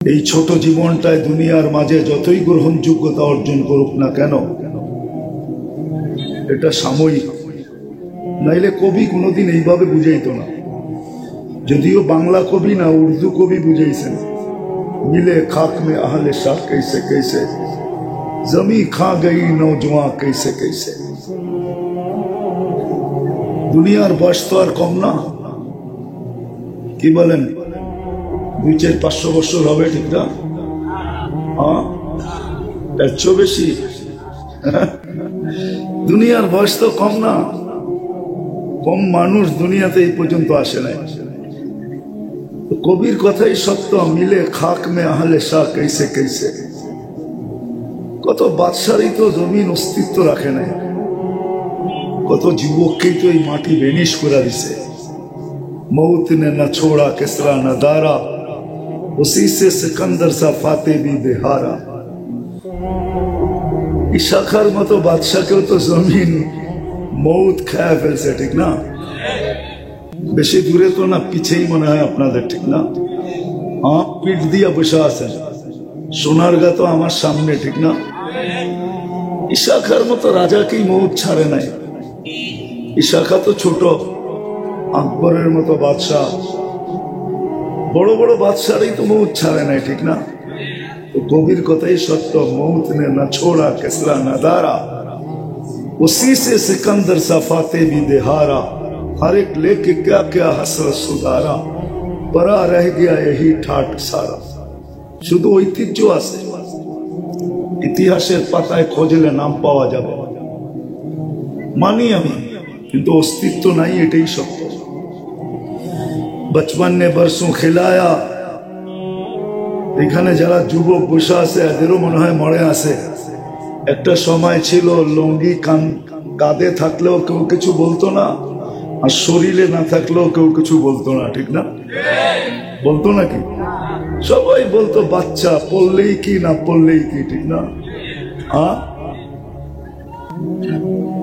এই ছোট জীবনটায় দুনিয়ার মাঝে যতই গ্রহণযোগ্যতা অর্জন করুক না কেন, এটা সাময়িক। নাইলে কবি কোনোদিন এইভাবে বুঝাইতো না। যদিও বাংলা কবি না, উর্দু কবি বুঝাইছেন, মিলে খাক মে আহলে শাহ कैसे कैसे, जमी खा गई नौजवान कैसे कैसे। দুনিয়ার বয়স তো আর কম না, কি বলেন? 200-500 বছর হবে, ঠিক না? হ্যাঁ, এর চেয়ে বেশি। দুনিয়ার বয়স তো কম না, কম মানুষ দুনিয়াতে এই পর্যন্ত আসে নাই। কবির কথাই সত্য, মিলে খাক মে আহলে শাহ कैसे कैसे। কত বাদশারই তো জমিন অস্তিত্ব রাখে নাই, কত যুবককেই তো এই মাটি ভেনিশ করে দিছে। मौत ने न छोड़ा किसरा न दारा, उसी से सिकंदर सा फाते भी बिहारा। ইশাখার মতো বাদশাকেও তো জমিন মৌত খায় ফেলছে, ঠিক না? বেশি দূরে তো না, পিছেই মনে হয় আপনাদের, ঠিক না? পিঠ দিয়া বসে আছেন, সোনারগাঁ তো আমার সামনে, ঠিক না? ইশাখার মতো রাজাকেই মৌত ছাড়ে নাই। ইশাখা তো ছোট, আকবরের মতো বাদশাহ, বড় বড় বাদশারই তো মৌত ছাড়ে নাই, ঠিক না? তো কবির কথাই সত্য, মৌত নে না ছোড়া কিসরা না দারা, उसी से सिकंदर सा फाते भी बिहारा। हर एक लेके क्या क्या हसरत सुधारा, परा रह गया यही ठाट सारा। শুধু ঐতিহ্য আছে, ইতিহাসের পাতায় খোঁজলে নাম পাওয়া যাবে, মানি আমি, কিন্তু অস্তিত্ব নাই, এটাই সত্য। बचपन ने बरसों खिलाया। এখানে যারা যুবক বসে আছে এদেরও মনে হয় মরে আছে। একটা সময় ছিল লুঙ্গি কাঁধে থাকলেও কেউ কিছু বলতো না, আর শরীরে না থাকলেও কেউ কিছু বলতো না, ঠিক না? বলতো নাকি? সবাই বলতো বাচ্চা, পড়লেই কি না পড়লেই কি, ঠিক না?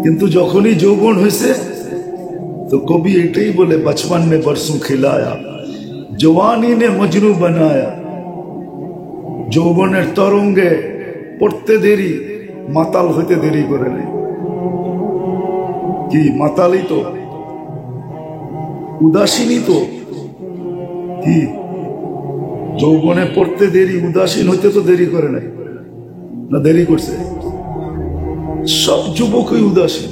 কিন্তু যখনই যৌবন হয়েছে तो कवि एटाई बोले, बचपन में बरसों खिलाया, जवानी ने मजनू बनाया। যৌবনের তরঙ্গে পড়তে দেরি, মাতাল হইতে দেরি করে নেই। কি মাতালই তো, উদাসীনই তো। কি যৌবনে পড়তে দেরি, উদাসীন হইতে তো দেরি করে নাই না? দেরি করছে। সব যুবকই উদাসীন।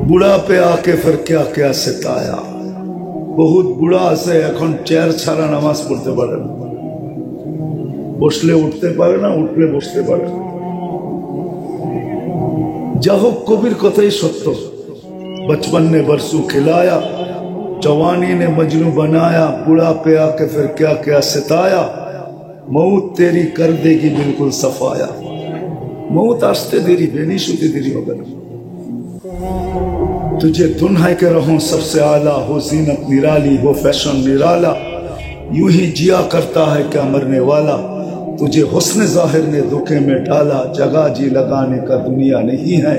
বুড়া পে আকে ফির क्या क्या सिताया। বহুত বুড়া আছে এখন চেয়ার ছাড়া নামাজ পড়তে পারে না, বসলে উঠতে পারে না, উঠলে বসতে পারে না। যা হোক, কবির কথাই সত্য। बचपन ने बरसों खिलाया, जवानी ने मजनू बनाया, बुढ़ा पे आके फिर क्या क्या सिताया। मौत तेरी कर देगी बिल्कुल सफाया। मौत আসতে देरी, बेनिश होते देरी होगा। तुझे दुन्हाई के रहूं सबसे आला, हो जीनत निराली, हो फैशन निराला। यूं ही जिया करता है क्या मरने वाला, तुझे हुस्न जाहिर ने धोखे में डाला। जगह जी लगाने का दुनिया नहीं है,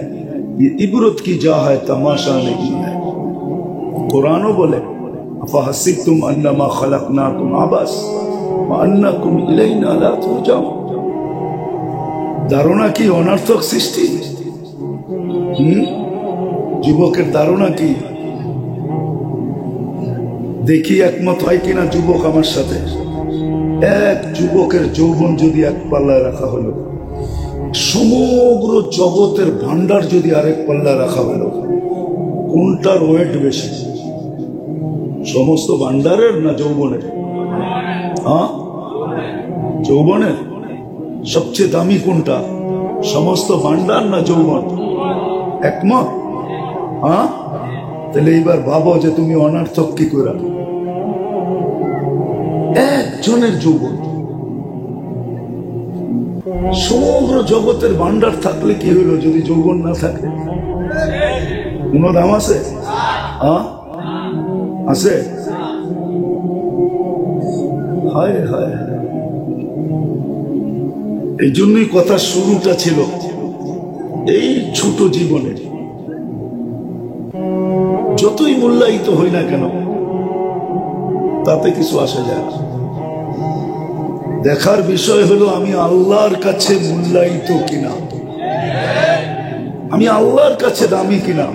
ये इबरत की जा है, तमाशा नहीं है। कुरानो बोले, अफहसिबतुम अन्नमा खलकनाकुम आबस व अन्नकुम इलैना ला तुरजाऊन। ধারণা কি অনর্থক সৃষ্টি? যুবকের ধারণা কি? দেখি একমত হয় কিনা যুবক আমার সাথে। এক যুবকের যৌবন যদি এক পাল্লায় রাখা হলো, সমগ্র জগতের ভান্ডার যদি আরেক পাল্লায় রাখা হলো, কোনটার ওয়েট বেশি? সমস্ত ভান্ডারের না যৌবনের? যৌবনের। সবচেয়ে দামি কোনটা? সমস্ত ভান্ডার না যৌবন? একমত? তাহলে এইবার ভাবো যে তুমি অনর্থক কি করে। একজনের যৌবন, সমগ্র জগতের ভান্ডার থাকলে কি হইলো যদি যৌবন না থাকে? কোন দাম আছে? আছে? হায় হায়। এই জন্যই কথা শুরুটা ছিল এই ছোট জীবনের। যতই মূল্যায়িত হই না কেন, তাতে কিছু আসে যায় না। দেখার বিষয় হলো আমি আল্লাহর কাছে মূল্যায়িত কিনা, আমি আল্লাহর কাছে দামি কিনা।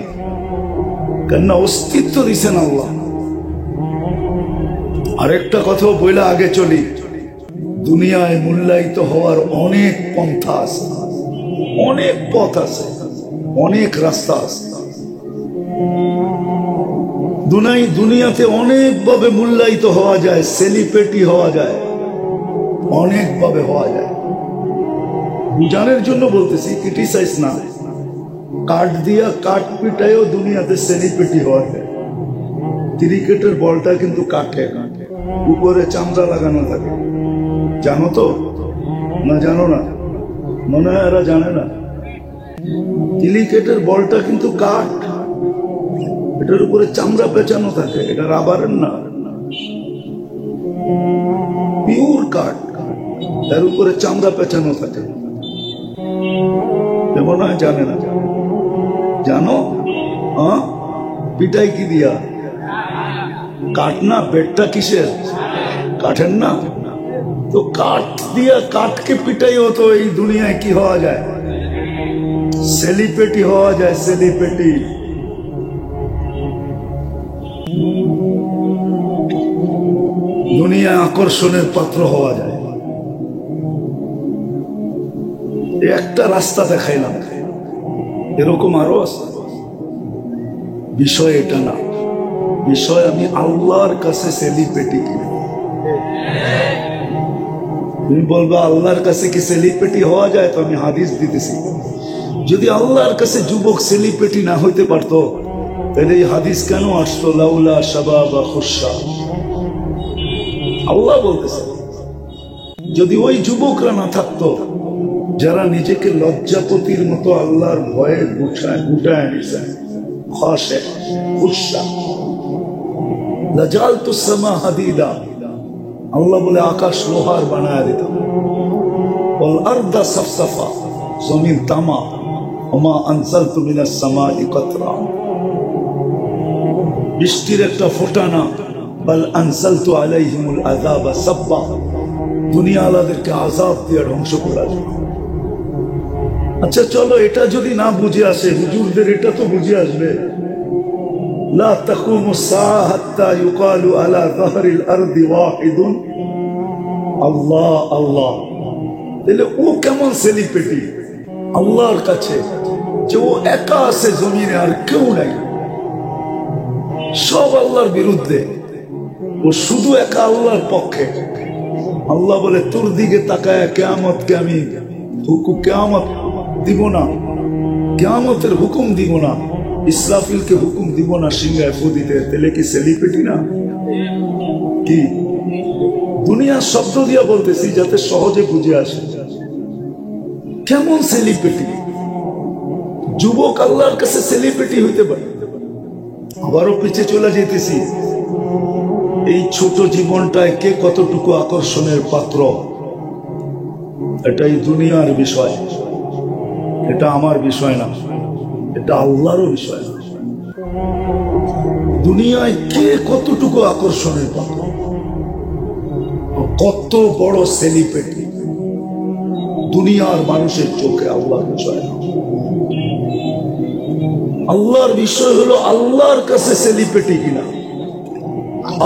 কেননা অস্তিত্ব দিছেন আল্লাহ। আরেকটা কথাও বইলা আগে চলি, দুনিয়ায় মূল্যায়িত হওয়ার অনেক পন্থা আছে, অনেক পথ আছে, অনেক রাস্তা আছে। দুনিয়াতে অনেকভাবে মূল্যায়িত হওয়া যায়, সেলিব্রিটি হওয়া যায়, অনেকভাবে হওয়া যায়। বুঝানোর জন্য বলতেছি, ক্রিটিসাইজ না। কাঠ দিয়া কাঠ পিটায়ও দুনিয়াতে সেলিব্রিটি হওয়া যায়। ক্রিকেটের বলটা কিন্তু কাঠে, উপরে চামড়া লাগানো থাকে, জানো তো না? জানো না? মনে হয় এরা জানে না। ক্রিকেটের বলটা কিন্তু কাঠ, এটার উপরে চামড়া পেঁচানো থাকে, এটা রাবারের না, পিওর কাঠ, এর উপরে চামড়া পেঁচানো থাকে। মনে হয় জানে না। জানো? হ্যাঁ, পিটাই কি দিয়া? কাঠ না? বেটটা কিসের? কাঠের না? তো কাঠ দিয়া কাঠকে পিটাই হতো। এই দুনিয়ায় কি হওয়া যায়? সেলিব্রিটি হওয়া যায়, সেলিব্রিটি। দুনিয়ায় আকর্ষণের পাত্র হওয়া যায়। একটা রাস্তা দেখাইলাম, এরকম আরো আছে। বিষয় এটা না, বিষয় আমি আল্লাহর কাছে সেলিব্রিটি কিনা। তুমি বলবে আল্লাহর কাছে কি সেলিব্রিটি হওয়া যায়? তো আমি হাদিস দিতেছি, যদি আল্লাহর কাছে যুবক সেলিব্রিটি না হইতে পারতো তাহলে এই হাদিস কেন আসতো? লাউলা শাবাবা খুশা। আল্লাহ বলতেছে, যদি ওই যুবকরা না থাকতো যারা নিজেকে লজ্জাপতির মতো আল্লাহর ভয়ে গুটায় নিছে, খাশে খুশা, লাজালতু সামা হাদিদা, আল্লাহ বলে আকাশ লোহার বানায় দিতাম, ওয়াল আরদা সাফসাফা, জমিন তামা, ওমা আনজালতু মিনাস সামাই কাতরা, বৃষ্টির একটা ফোঁটা না, বাল আনজালতু আলাইহিমুল আযাবা সাব্বা, দুনিয়া আলাদেরকে আযাব দিয়ে ধ্বংস করা যায়। আচ্ছা চলো, এটা যদি না বুঝে আসে, হুজুরদের এটা তো বুঝে আসবে। লা তাকুমু সাআ হাত্তা ইউকালু আলা যাহরিল আরদি ওয়াহিদুন আল্লাহ আল্লাহ। তাহলে ও কেমন সেলিব্রিটি আল্লাহর কাছে, যে ও একা আছে জমিনে, আর কেউ নাই, সব আল্লাহর বিরুদ্ধে, ও শুধু একা আল্লাহর পক্ষে। আল্লাহ বলে তোর দিকে তাকায় কিয়ামতকে আমি কিয়ামত দিব না, কিয়ামতের হুকুম দিব না, ইসরাফিলকে হুকুম দিব না সিংহায় ফু দিতে। তাহলে কি সেলিব্রিটি না? কি দুনিয়ার শব্দ দিয়া বলতেছি যাতে সহজে বুঝে আসে। কেমন সেলিব্রিটি? যুবক আল্লাহর কাছে সেলিব্রিটি হইতে পারে। আবারও পিছিয়ে চলে যেতেছি, এই ছোট জীবনটায় কে কতটুকু আকর্ষণের পাত্র, এটাই দুনিয়ার বিষয়। এটা আমার বিষয় না, এটা আল্লাহরও বিষয় না। দুনিয়ায় কে কতটুকু আকর্ষণের পাত্র, কত বড় সেলিব্রিটি, দুনিয়ার মানুষের চোখে আল্লাহর বিষয় না। আল্লাহর বিষয় হলো আল্লাহর কাছে সেলিব্রিটি কিনা,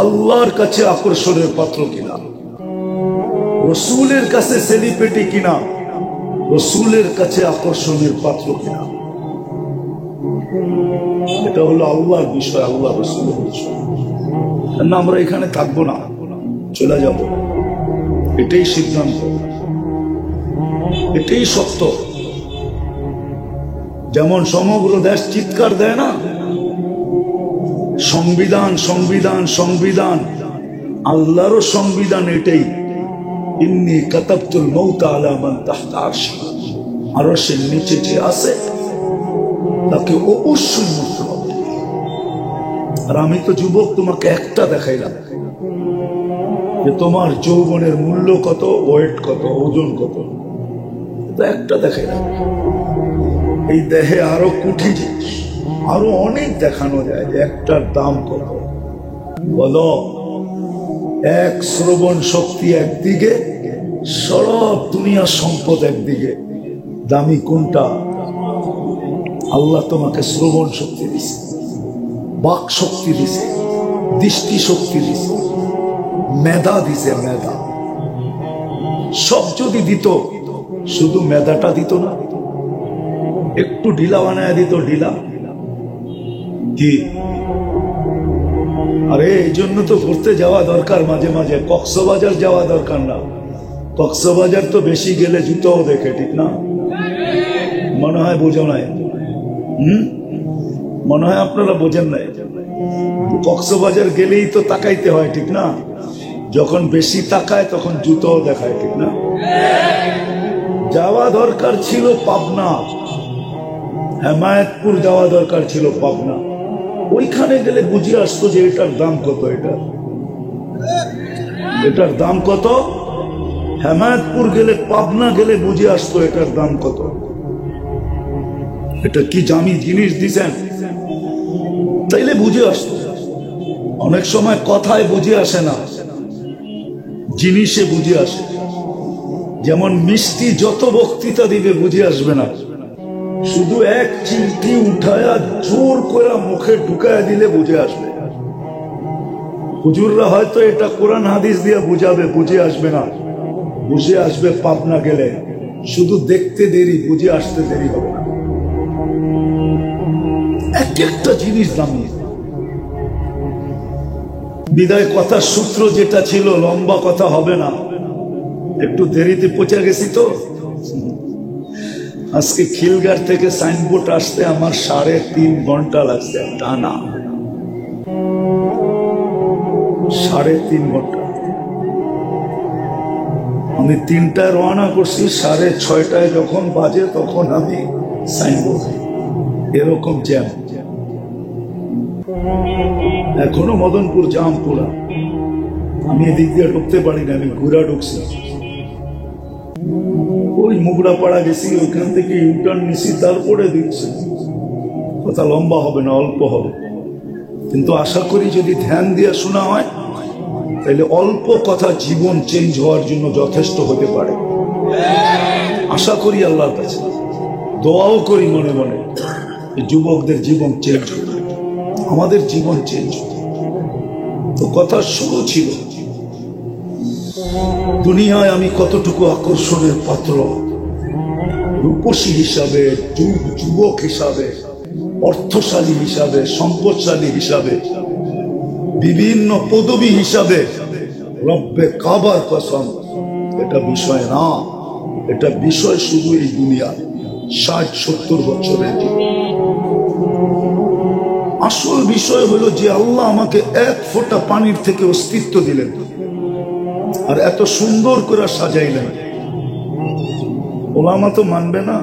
আল্লাহর কাছে আকর্ষণের পাত্র কিনা, রসুলের কাছে সেলিব্রিটি কিনা, রসুলের কাছে আকর্ষণের পাত্র কিনা। এটা হলো আল্লাহর বিষয়, আল্লাহ রসুলের বিষয়। না আমরা এখানে থাকবো না, চলে যাব, এটাই সিদ্ধান্ত, এটাই সত্য। যেমন সমগ্র দেশ চিৎকার দেয় না, সংবিধান সংবিধান সংবিধান, আল্লাহরও সংবিধান এটাই, ইন্নী কাতাবতুল মাউতা আলা মান তাহতা আরশি, আরশের নিচে যে আছে তাকে অবশ্যই মরতে হবে। আর আমি তো যুবক, তোমাকে একটা দেখাইলাম যে তোমার যৌবনের মূল্য কত, ওয়েট কত, ওজন কত, একটা দেখাইলাম। এই দেহে আরো কোটি জিনিস, আরো অনেক দেখানো যায় যে একটার দাম কত। বলো, এক শ্রবণ শক্তি একদিকে, সব দুনিয়ার সম্পদ একদিকে, দামি কোনটা? আল্লাহ তোমাকে শ্রবণ শক্তি দিছে, বাক শক্তি দিছে, দৃষ্টি শক্তি দিছে, মেধা দিছে, মেধা। সব যদি দিত, শুধু মেধাটা দিত না, একটু ঢিলা বানায় দিত, ঢিলা কি? আরে এই জন্য তো ঘুরতে যাওয়া দরকার, মাঝে মাঝে কক্সবাজার যাওয়া দরকার না। কক্সবাজার তো বেশি গেলে জুতোও দেখে, ঠিক না? মনে হয় বোঝো নাই? মনে হয় আপনারা বোঝেন নাই। কক্সবাজার গেলেই তো তাকাইতে হয়, ঠিক না? যখন বেশি তাকায় তখন জুতোও দেখায়, ঠিক না? যাওয়া দরকার ছিল পাবনা, হেমায়তপুর যাওয়া দরকার ছিল, পাবনা। ওইখানে গেলে বুঝে আসতো যে এটার দাম কত, এটার দাম কত। হেমায়তপুর গেলে, পাবনা গেলে বুঝে আসতো এটার দাম কত। এটা কি দামি জিনিস দিছেন, তাইলে বুঝে আসতো। অনেক সময় কথায় বুঝে আসে না, জিনিসে বুঝে আসে। যেমন মিষ্টি যত বক্তৃতা দিবে বুঝে আসবে না, শুধু এক চিমটি উঠায়া জোর করে মুখে ঢুকায়া দিলে বুঝে আসবে। হুজুররা হয়তো এটা কোরআন হাদিস দিয়ে বুঝাবে, বুঝে আসবে না। বুঝে আসবে পাবনা গেলে, শুধু দেখতে দেরি, বুঝে আসতে দেরি হবে না। এক একটা জিনিস দামি। বিদায় কথার সূত্র যেটা ছিল, লম্বা কথা হবে না, একটু দেরিতে পৌঁছে গেছি তো। আজকে খিলগার থেকে সাইনবোর্ড আসতে আমার 3.5 ঘন্টা লাগছে, টানা 3.5 ঘন্টা। আমি 3টায় রওনা করছি, 6:30 যখন বাজে তখন আমি সাইনবোর্ড। এরকম জ্যাম, এখনো মদনপুর জাম পুরা। আমি এদিক দিয়ে ঢুকতে পারি না, আমি ঘুরা ঢুকছি। ওই মুগড়াপাড়া গেছি, ওইখান থেকে ইউটার্ন নিছি, তারপরে দিচ্ছি। কথা লম্বা হবে না, অল্প হবে, কিন্তু আশা করি যদি ধ্যান দিয়ে শোনা হয় তাহলে অল্প কথা জীবন চেঞ্জ হওয়ার জন্য যথেষ্ট হতে পারে। আশা করি আল্লাহর কাছে, দোয়াও করি মনে মনে, যুবকদের জীবন চেঞ্জ হবে, আমাদের জীবন চেঞ্জ হবে। তো কথা শুরু ছিল, দুনিয়ায় আমি কতটুকু আকর্ষণের পাত্র, রূপসী হিসাবে, যুবক হিসাবে, অর্থশালী হিসাবে, সম্পদশালী হিসাবে, বিভিন্ন পদবী হিসাবে। রব্বে কাবার কসম, এটা বিষয় না, এটা বিষয় শুধু এই দুনিয়ার 60-70 বছরের জীবন। আসল বিষয় হলো যে আল্লাহ আমাকে এক ফোঁটা পানির থেকে অস্তিত্ব দিলেন, আর এত সুন্দর করে সাজাইলেন। ওলামা তো মানবে না।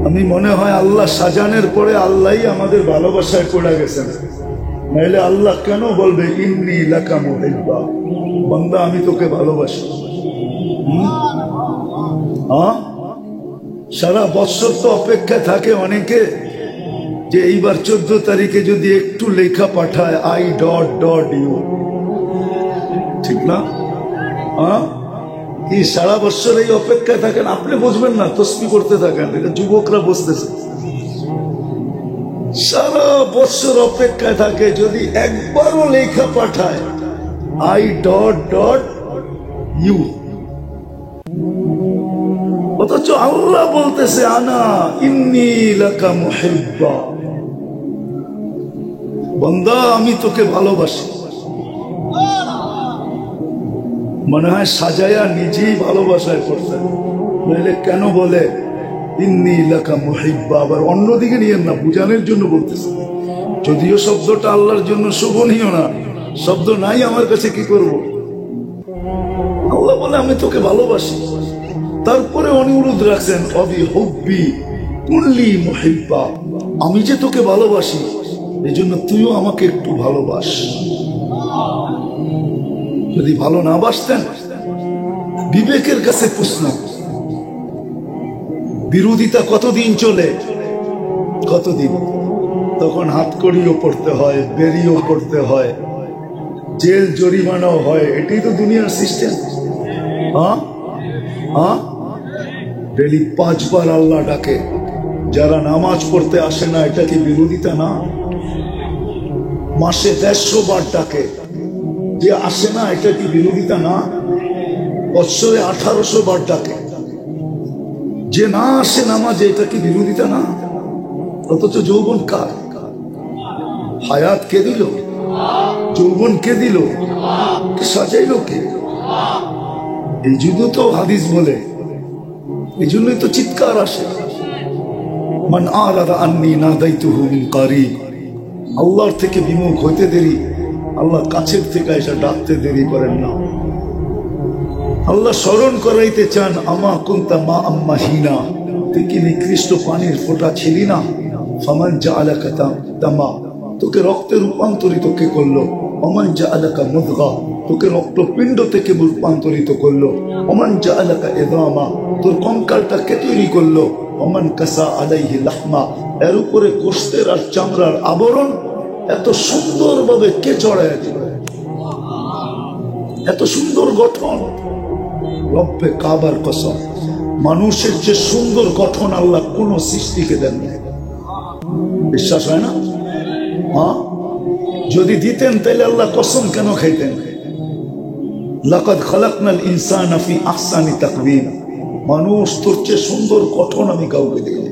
আমি মনে হয় আল্লাহ সাজানোর পরে আল্লাহই আমাদের ভালোবাসায় পড়ে গেছেন, নাইলে আল্লাহ কেন বলবে ইন্নী লাকা মুহিব্বা, বান্দা আমি তোকে ভালোবাসি। সারা বছর তো অপেক্ষা থাকে অনেকে যে এইবার 14 তারিখে যদি একটু লেখা পাঠায় I...U, ঠিক না? কি সারা বছর এই অপেক্ষায় থাকেন? আপনি বুঝবেন না, তসবিহ করতে থাকেন, এটা যুবকরা বুঝতেছে। সারা বছর অপেক্ষায় থাকে, যদি একবারও লেখা পাঠায় I...U, অথচ আল্লাহ বলতেছে আনা ইন্নী লাকা মুহিব্বা, বান্দা আমি তোকে ভালোবাসি। মনে হয় সাজায়া নিজেই ভালোবাসায় করতেন, নইলে কেন বলে ইন্নী লাকা মুহিব্বা? আবার অন্যদিকে নিয়েন না, বুঝানোর জন্য বলতেছে। যদিও শব্দটা আল্লাহর জন্য শোভনীয় না, শব্দ নাই আমার কাছে, কি করব? আল্লাহ বলে আমি তোকে ভালোবাসি। তারপরে অনুরোধ রাখছেন অবি হুব্বি কুল্লি মুহিব্বা, আমি যে তোকে ভালোবাসি এই জন্য তুইও আমাকে একটু ভালোবাস। যদি ভালো না বাসতেন, বিবেকের কাছে প্রশ্ন, বিরোধিতা কতদিন চলে, কতদিন? তখন হাতকড়িও পড়তে হয়, বেরিয়েও পড়তে হয়, জেল জরিমানাও হয়। এটাই তো দুনিয়ার সিস্টেম। ডেলি 5 বার আল্লাহ ডাকে। যারা নামাজ পড়তে আসে না, এটা কি বিরোধিতা না? মাসে 150 বার ডাকে, যে আসে না এটা কি বিরোধিতা না? বৎসরে 1800 বার ডাকে, যে না আসে নামাজে এটা কি বিরোধিতা না? অথচ যৌবন কার? হায়াত কে দিল? যৌবন কে দিল? সাজাইল কে? এই জন্য তো হাদিস বলে, এই জন্যই তো চিৎকার আসে, মান আরাদা আন্নি নাদাইতুহু মিন কারিব। আল্লাহর থেকে বিমুখ হইতে দেরি, আল্লাহ কাছের থেকে এসে ডাকতে দেরি করেন না। আল্লাহ স্মরণ করাইতে চান, আমা কুনতা মা আম্মা হিনা, তুই কি নিকৃষ্ট পানির ফোঁটা ছিলি না? ফামান জাআলাকা তামা, তোকে রক্তে রূপান্তরিত কে করলো? ওমান জাআলাকা মুদগা, তোকে রক্তপিণ্ড থেকে রূপান্তরিত করলো। ওমান জাআলাকা ইদামা, তোর কঙ্কালটা কে তৈরি করলো? ওমান কাসা আলাইহি লাহমা, এর উপরে গোশতের আর চামড়ার আবরণ এত সুন্দরভাবে কে চড়ায় দিল? এত সুন্দর গঠন। রব্বে কাবার কসম, মানুষের যে সুন্দর গঠন আল্লাহ কোন সৃষ্টিকে দেন না। বিশ্বাস হয় না? যদি দিতেন তাহলে আল্লাহ কসম কেন খাইতেন? লাকাদ খালাকনাল ইনসানা ফি আহসানি তাকওয়িম, মানুষ তোর চেয়ে সুন্দর গঠন আমি কাউকে দেইনি।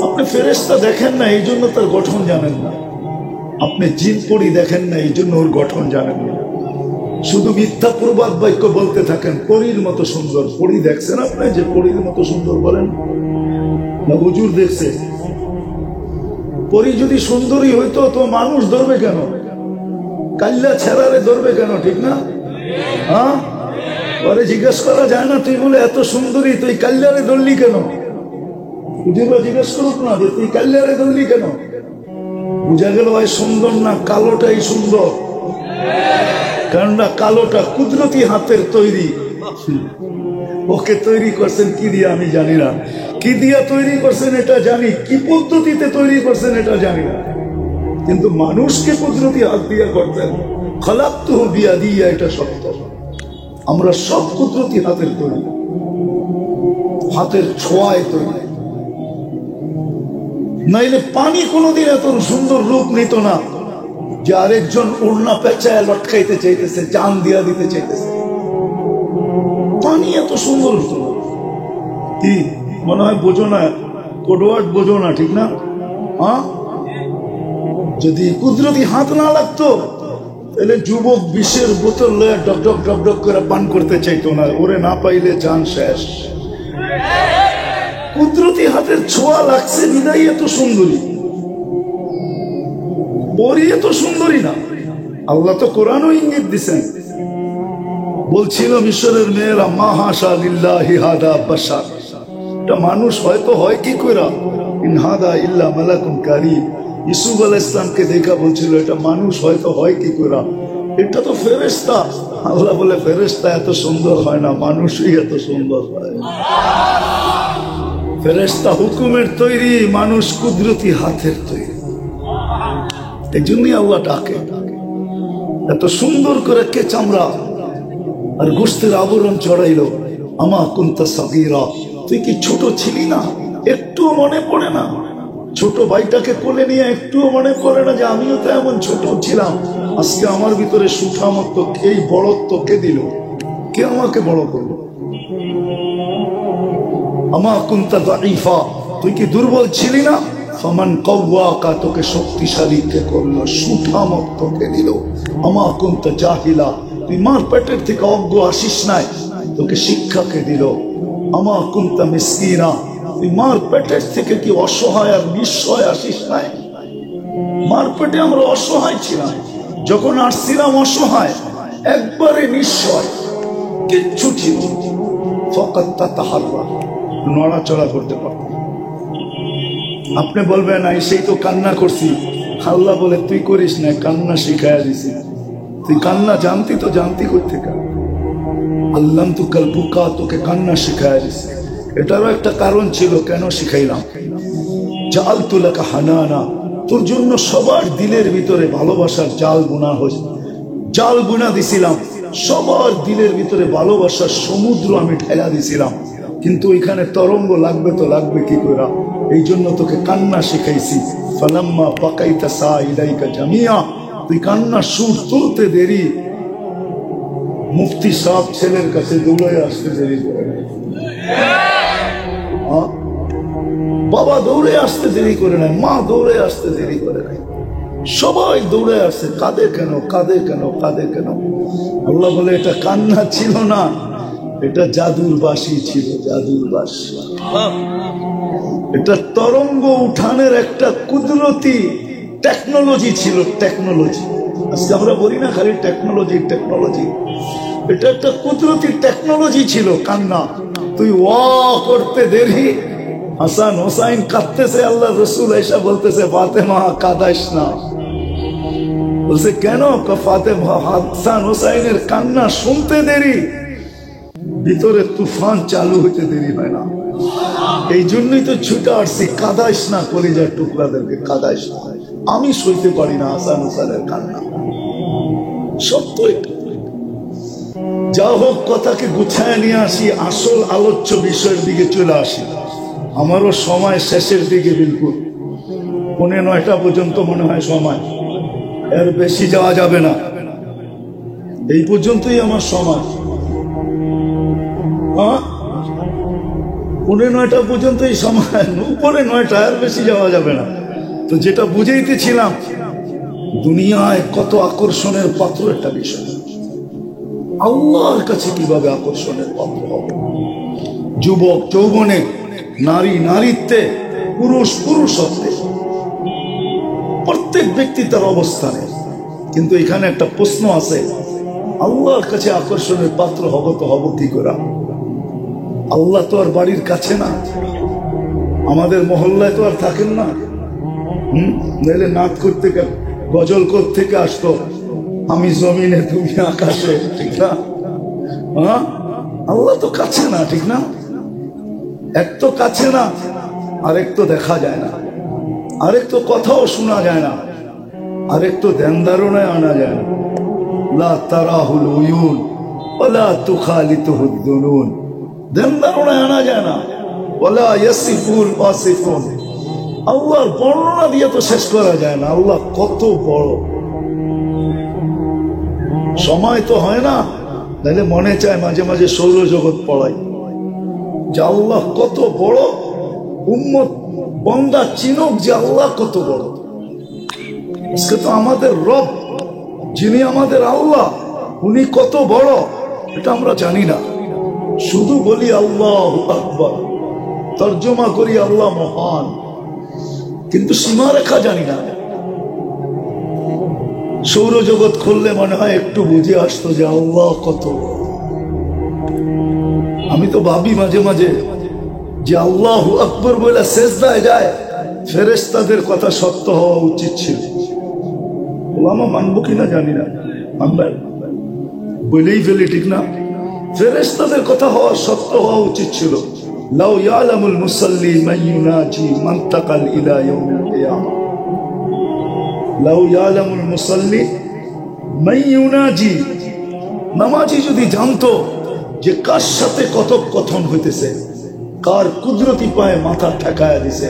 আপনি ফেরেশতা দেখেন না, এই জন্য তার গঠন জানেন না। আপনি জিন পরি দেখেন না, এই জন্য ওর গঠন জানেন না। শুধু মিথ্যা প্রবাদ বাক্য বলতে থাকেন, পরীর মতো সুন্দর। পরী দেখছেন আপনি যে পরীর মতো সুন্দর বলেন না? হুজুর দেখছে? পরী যদি সুন্দরী হইতো তো মানুষ ধরবে কেন? কাল্লা ছেড়ারে ধরবে কেন? ঠিক না? পরে জিজ্ঞেস করা যায় না, তুই বলে এত সুন্দরী, তুই কাল্লারে ধরলি কেন? হুজুররা জিজ্ঞেস করুক না যে তুই কাল্লারে ধরলি কেন? বুঝা গেল ভাই সুন্দর না, কালোটাই সুন্দর। কেননা কালোটা কুদরতি হাতের তৈরি। ওকে তৈরি করছেন কি দিয়ে আমি জানি না, কি দিয়া তৈরি করছেন এটা জানি, কি পদ্ধতিতে তৈরি করছেন এটা জানি না, কিন্তু মানুষকে কুদরতি হাত দিয়া করতেন। খালাকতুহু বিয়াদিয়া, এটা সত্য। আমরা সব কুদরতি হাতের তৈরি, হাতের ছোঁয়ায় তৈরি। নাইলে পানি কোনোদিন এত সুন্দর রূপ নিত না যে আরেকজন উড়না পেঁচায় লটকাইতে চাইতেছে, জান দিয়া দিতে চাইতেছে। পানি এত সুন্দর হতো না। কি মনে হয় বোঝো না? কোডওয়ার্ড বোঝো না, ঠিক না? যদি কুদরতি হাত না লাগতো তাহলে যুবক বিষের বোতল লয়ে ডক ডক করে পান করতে চাইতো না, ওরে না পাইলে জান শেষ। কুদরতি হাতের ছোঁয়া লাগছে বিদায় এত সুন্দরী। পরী এত সুন্দরী না। আল্লাহ তো কোরআনও ইঙ্গিত দিছেন, বলছিল মিশরের মেয়েরা মা হাশা লিল্লাহি হাদা বাশার, এটা মানুষ হয়তো হয় কি কইরা, ইন হাদা ইল্লা মালাকুন কারীম। ইউসুফ আলাইহিস সালামকে দেখা বলছিল এটা মানুষ হয়তো হয় কি কইরা, এটা তো ফেরেশতা। আল্লাহ বলে ফেরেশতা এত সুন্দর হয় না, মানুষই এত সুন্দর হয়। ফেরেশতা হুকুমের তৈরি, মানুষ কুদরতি হাতের তৈরি। এই জন্যই আল্লাহ ডাকে। এত সুন্দর করে কে চামড়া আর গোশতের আবরণ চড়াইলো। আমা কুনতা সাগীরা, তুই কি ছোট ছিলি না? একটুও মনে পড়ে না? ছোট ভাইটাকে কোলে নিয়ে একটুও মনে পড়ে না যে আমিও তো এমন ছোট ছিলাম? আজকে আমার ভিতরে সুঠামত্ব, এই বড়ত্ব কে দিল? কে আমাকে বড় করলো? আমা কুনতা দাঈফা, তুই কি দুর্বল ছিলি না? ফামান কাওয়াকা, তোকে শক্তিশালী কে করলো? সুঠামত্ব কে দিল? আমা কুনতা জাহিলা, তুই মার পেটের থেকে অজ্ঞ আসিস নাই, তোকে শিক্ষা কে দিল? আমা কুনতা মিসকিনা, তুই মার পেটের থেকে কি অসহায় আর নিঃসহায় আসিস নাই? মার পেটে আমরা অসহায় ছিলাম, যখন আসছিলাম অসহায়, একবারে নিঃসহায়, কিচ্ছু ছিল। ফাকাত তাতাহাররা, নড়াচড়া করতে পারত। আপনি বলবেন এই সেই তো কান্না করছি। আল্লাহ বলে তুই করিস না, কান্না শিখাইয়া দিছি। তুই কান্না জানতি তো জানতি করতে কার আল্লাহ তু কাল বুকা, তোকে কান্না শিখাইয়া দিছি। এটারও একটা কারণ ছিল কেন শিখাইলাম। জাআলতু লাকা হানানা, তোর জন্য সবার দিলের ভিতরে ভালোবাসার জাল বুনা হয়েছে, জাল বুনা দিছিলাম। সবার দিলের ভিতরে ভালোবাসার সমুদ্র আমি ঠেলা দিছিলাম, কিন্তু ওইখানে তরঙ্গ লাগবে তো লাগবে কি করে, এই জন্য তোকে কান্না শিখাইছি। ফালাম্মা বাকাইতা সাইলাইকা জামিয়া, তুই কান্নার সুর তুলতে দেরি, মুফতি সাহেব ছেলের কাছে দৌড়ে আসতে দেরি করে নাই। বাবা দৌড়ে আসতে দেরি করে নাই, মা দৌড়ে আসতে দেরি করে নাই, সবাই দৌড়ে আসছে। কাঁদে কেন, কাঁদে কেন, কাঁদে কেন? আল্লাহ বলে এটা কান্না ছিল না, এটা জাদুর বাঁশি ছিল, জাদুর বাঁশি। এটা তরঙ্গ উঠানের একটা কুদরতি টেকনোলজি ছিল, টেকনোলজি। আজকে আমরা বলি না খালি টেকনোলজি টেকনোলজি, এটা একটা কুদরতি টেকনোলজি ছিল কান্না। তুই ওয়া করতে দেরি, হাসান হোসাইন কাঁদতেছে, আল্লাহ রসুল এসা বলতেছে ফাতেমা কাঁদাইস না। বলছে কেন? ফাতেমা হাসান হোসাইনের কান্না শুনতে দেরি, ভিতরে তুফান চালু হইতে দেরি হয় না। এই জন্যই তো ছুটে আসছি, কাঁদাইস না কলিজার টুকরাদেরকে, কাঁদাইস না। আমি সইতে পারি না হাসান হোসাইনের কান্না, সত্য এটা। যা হোক, কথাকে গুছায় নিয়ে আসি, আসল আলোচ্য বিষয়ের দিকে চলে আসি। আমারও সময় শেষের দিকে, বিলকুল 9:30 পর্যন্ত মনে হয় সময়, এর বেশি যাওয়া যাবে না, এই পর্যন্তই আমার সময়। 9:30 পর্যন্তই সময়, উপরে 9টা, এর বেশি যাওয়া যাবে না। তো যেটা বুঝাইতেছিলাম, দুনিয়ায় কত আকর্ষণের পাত্র একটা বিষয়, আল্লাহর কাছে কিভাবে আকর্ষণের পাত্র হবে। যুবক যৌবনে, নারী নারীত্বে, পুরুষ পুরুষত্বে, প্রত্যেক ব্যক্তি তার অবস্থানে। কিন্তু এখানে একটা প্রশ্ন আছে, আল্লাহর কাছে আকর্ষণের পাত্র হব তো হব কি করে? আল্লাহ তো আর বাড়ির কাছে না, আমাদের মহল্লায় তো আর থাকেন না। নাইলে নাচ করতে, গজল থেকে আসতো, আমি জমিনে তুমি আকাশে, ঠিক না? আল্লাহ তো কাছে না, ঠিক না? এক তো কাছে না, আরেক তো দেখা যায় না, আরেক তো কথাও শোনা যায় না, আরেক তো ধ্যান ধারণায় আনা যায় না। লা তারাহুল উয়ুন ওয়ালা তুখালিতুহুদ দুনুন, ধ্যান ধারণায় আনা যায় না। ওয়ালা ইয়াসিফুল ওয়াসিফুন, আল্লাহর বর্ণনা দিয়ে তো শেষ করা যায় না, আল্লাহ কত বড়। সময় তো হয় না, তাহলে মনে চায় মাঝে মাঝে সৌরজগৎ পড়াই, যে আল্লাহ কত বড়, উম্মত বান্দা চিনুক যে আল্লাহ কত বড়। আজকে তো আমাদের রব, যিনি আমাদের আল্লাহ, উনি কত বড় এটা আমরা জানি না, শুধু বলি আল্লাহু আকবার, তর্জমা করি আল্লাহ মহান, কিন্তু সীমারেখা জানি না। সৌরজগৎ খুললে মনে হয় একটু বুঝে আসতো যে আল্লাহ কত। আমি তো ভাবি মাঝে মাঝে যে আল্লাহু আকবার বলে সেজদায় যায়, ফেরেশতাদের কথা সত্য হওয়া উচিত ছিল। ওলামা মানবো কিনা জানি না, আমরা বলেই ফেলি, ঠিক না? ফেরেশতাদের কথা হওয়া সত্য হওয়া উচিত ছিল। লাউ ইয়ালামুল মুসাল্লি মান ইউনাজি মানতাকাল ইলা ইয়াউমিল কিয়ামা, লাউ ইয়ালামুল মুসাল্লি মান ইউনাজি, নামাজি যদি জানতো যে কার সাথে কথোপকথন হইতেছে, কার কুদরতি পায়ে মাথা ঠেকায়া দিছে,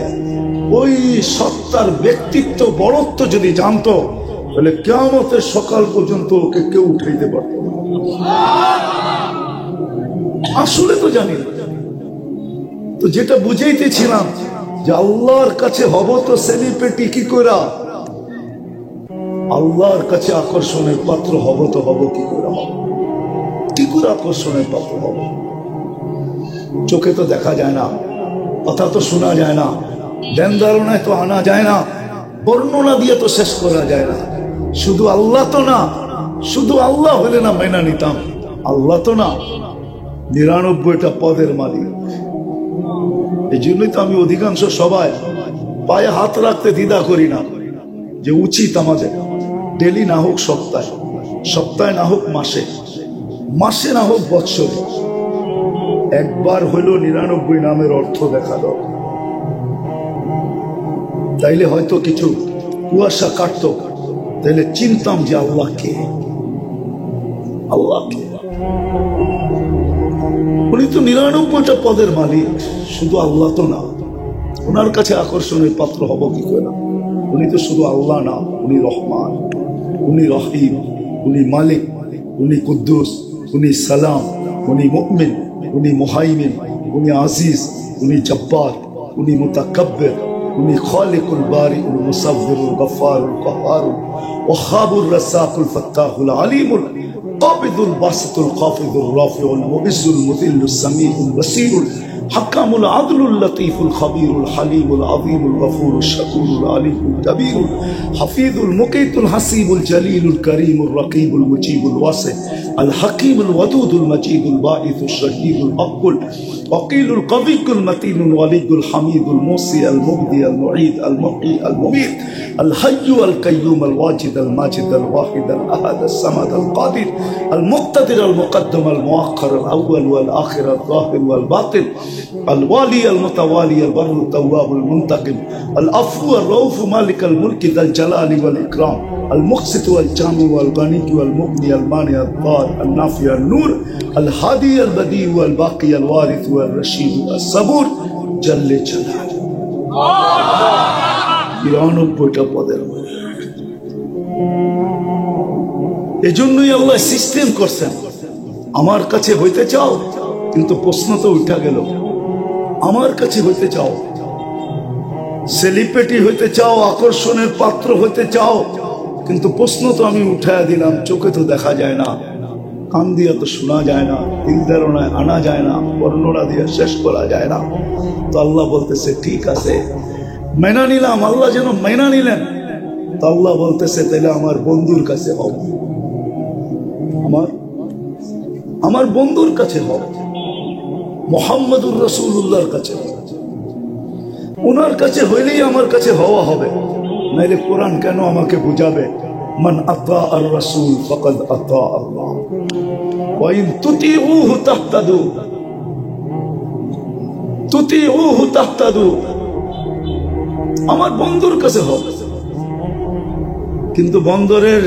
ওই সত্তার ব্যক্তিত্ব বড়ত্ব যদি জানতো, তাহলে কিয়ামতের সকাল পর্যন্ত ওকে কেউ উঠাইতে পারত না। আসলে তো জানি না। তো যেটা বুঝাইতেছিলাম, যে আল্লাহর কাছে হব তো সেলিব্রিটি কি করে, আল্লাহর কাছে আকর্ষণের পাত্র হব তো হব কি করে, কি করে আকর্ষণের পাত্র হব? চোখে তো দেখা যায় না, কথা তো শোনা যায় না, ধ্যান ধারণায় তো আনা যায় না, বর্ণনা দিয়ে তো শেষ করা যায় না। শুধু আল্লাহ তো না, শুধু আল্লাহ হলে না মেনা নিতাম, আল্লাহ তো না, 99টা পদের মালিক। এই জন্যই তো আমি অধিকাংশ সবাই পায়ে হাত রাখতে দ্বিধা করি না, যে উচিত আমাদের ডেলি না হোক সপ্তাহে, সপ্তাহে না হোক মাসে, মাসে না হোক বৎসরে, একবার হইলো 99 নামের অর্থ দেখা দাও। তাইলে হয়তো কিছু কুয়াশা কাটতো, তাইলে চিনতাম যে আল্লাহ কে। আল্লাহকে। উনি তো 99টা পদের মালিক, শুধু আল্লাহ তো না। ওনার কাছে আকর্ষণের পাত্র হব কি করে? উনি তো শুধু আল্লাহ না, উনি রহমান, উনি রহিম, উনি মালিক, উনি কুদ্দুস, উনি সালাম, উনি মুমিন, উনি মুহাইমিন, উনি আজিজ, উনি জব্বার, উনি মুতাকাব্বির, উনি খালিকুল বারিউল মুসাব্বিরুল গফফারুল কাহ্হারুল ওয়াহাবুর রাসাকুল ফাত্তাহুল আলিমুল কাবিদুল বাসিতুল খাফিদুর রাফিউল মুইজ্জুল মুযিল্লুস সামিউল বসীরুল حكام العدل اللطيف الخبير الحليم العظيم الغفور الشكور العليم الكبير حفيظ المقيت الحسيب الجليل الكريم الرقيب المجيب الواسع الحكيم الودود المجيد الباعث الشهيد الأقل وقيل القوي المتين الولي الحميد الموصي المبدي المعيد المحيي المميت الحي القيوم الواجد الماجد الواحد الأحد الصمد القادر المقتدر المقدم المؤخر الأول والآخر الظاهر والباطن الوالي المتوالي البر التواب المنتقم العفو الرؤوف مالك الملك ذا الجلال والإكرام المقسط والجامع والغني والمغني المانع الضار النافع النور الهادي البديع والباقي الوارث والرشيد الصبور جل جلاله 99টা পদের। এজন্যই আল্লাহ সিস্টেম করছেন, আমার কাছে হইতে চাও, কিন্তু প্রশ্ন তো উঠা গেল, আমার কাছে হইতে চাও, সেলিব্রিটি হইতে চাও, আকর্ষণের পাত্র হইতে চাও, কিন্তু প্রশ্ন তো আমি উঠাইয়া দিলাম, চোখে তো দেখা যায় না, কান দিয়ে তো শোনা যায় না, দিল ধারণায় আনা যায় না, বর্ণনা দিয়ে শেষ করা যায় না। তো আল্লাহ বলতেছে ঠিক আছে, মেনা নিলাম। আল্লাহ যেন মেনা নিলেন। তো আল্লাহ বলতেছে তাহলে আমার বন্ধুর কাছে হও, আমার বন্ধুর কাছে হও, মুহাম্মদুর রাসূলুল্লাহর কাছে। ওনার কাছে হইলেই আমার কাছে হওয়া হবে, নাইলে কোরআন কেন আমাকে বুঝাবে মান আতা আর রাসূল ফাকাদ আতা আল্লাহ ওয়া ইন তুতিউহু তাহতাদু, তুতিউহু তাহতাদু। আমার বন্ধুর কাছে হও। কিন্তু বন্দরের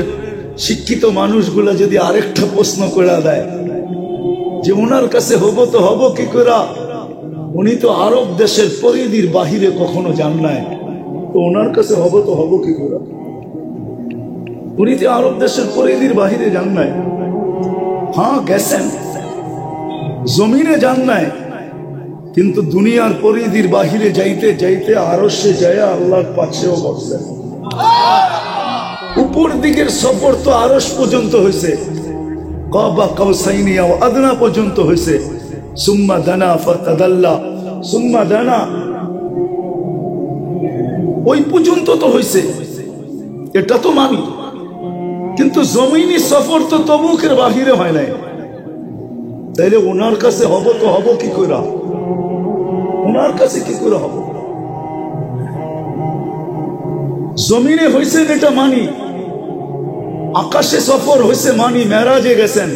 শিক্ষিত মানুষগুলা যদি আরেকটা প্রশ্ন করে দেয় যে ওনার কাছে হবো তো হব কি করে, উনি তো আরব দেশের পরিধির বাহিরে কখনো যান নাই, তো ওনার কাছে হবো তো হব কি করে? উনি তো আরব দেশের পরিধির বাহিরে যান নাই। হ্যাঁ গেছেন, জমিনে যান নাই, কিন্তু দুনিয়ার পরিধির বাহিরে যাইতে যাইতে আরশে যায় আল্লাহর পাশেও বসছেন। উপর দিকের সফর তো আরশ পর্যন্ত হয়েছে, কাবা কাউসাইনি আও আদনা পর্যন্ত হয়েছে, সুম্মা দানা ফাতাদাল্লা, সুম্মা দানা ওই পর্যন্ত তো হয়েছে, এটা তো মানি। কিন্তু জমিনি সফর তো তবুকের বাহিরে হয় নাই, তাইলে ওনার কাছে হব তো হব কি করে? ওনার কাছে কি করে হব? জমিনে হয়েছে এটা মানি, আকাশে সফর হয়েছে মানি, মেরাজে গেছেন,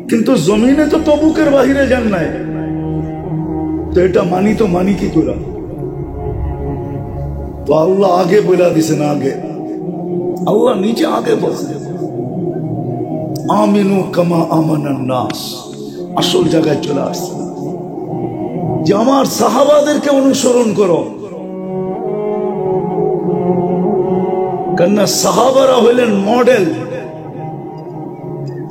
কিন্তু জমিনে তো তবুকের বাহিরে যান নাই, তো এটা মানি তো মানি কি করে? তো আল্লাহ আগে বলে দিছেন, আগে আল্লাহ নিজে আগে বলছেন আমিনু কামা আমানান নাস। আসল জায়গায় চলে আসছে যে আমার সাহাবাদেরকে অনুসরণ করো, কেননা সাহাবারা হইলেন মডেল।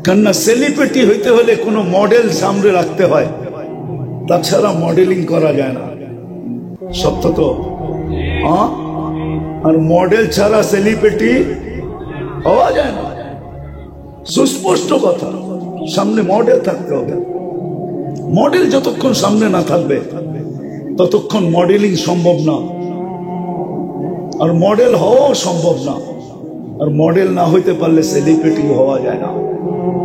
কেননা সেলিব্রিটি হইতে হলে কোনো মডেল সামনে রাখতে হয়, তাছাড়া মডেলিং করা যায় না। সত্য তো? আর মডেল ছাড়া সেলিব্রিটি হওয়া যায় না, সুস্পষ্ট কথা। সামনে মডেল থাকতে হবে। মডেল যতক্ষণ সামনে না থাকবে ততক্ষণ মডেলিং সম্ভব না, আর মডেল হওয়াও সম্ভব না। আর মডেল না হইতে পারলে সেলিব্রিটি হওয়া যায় না।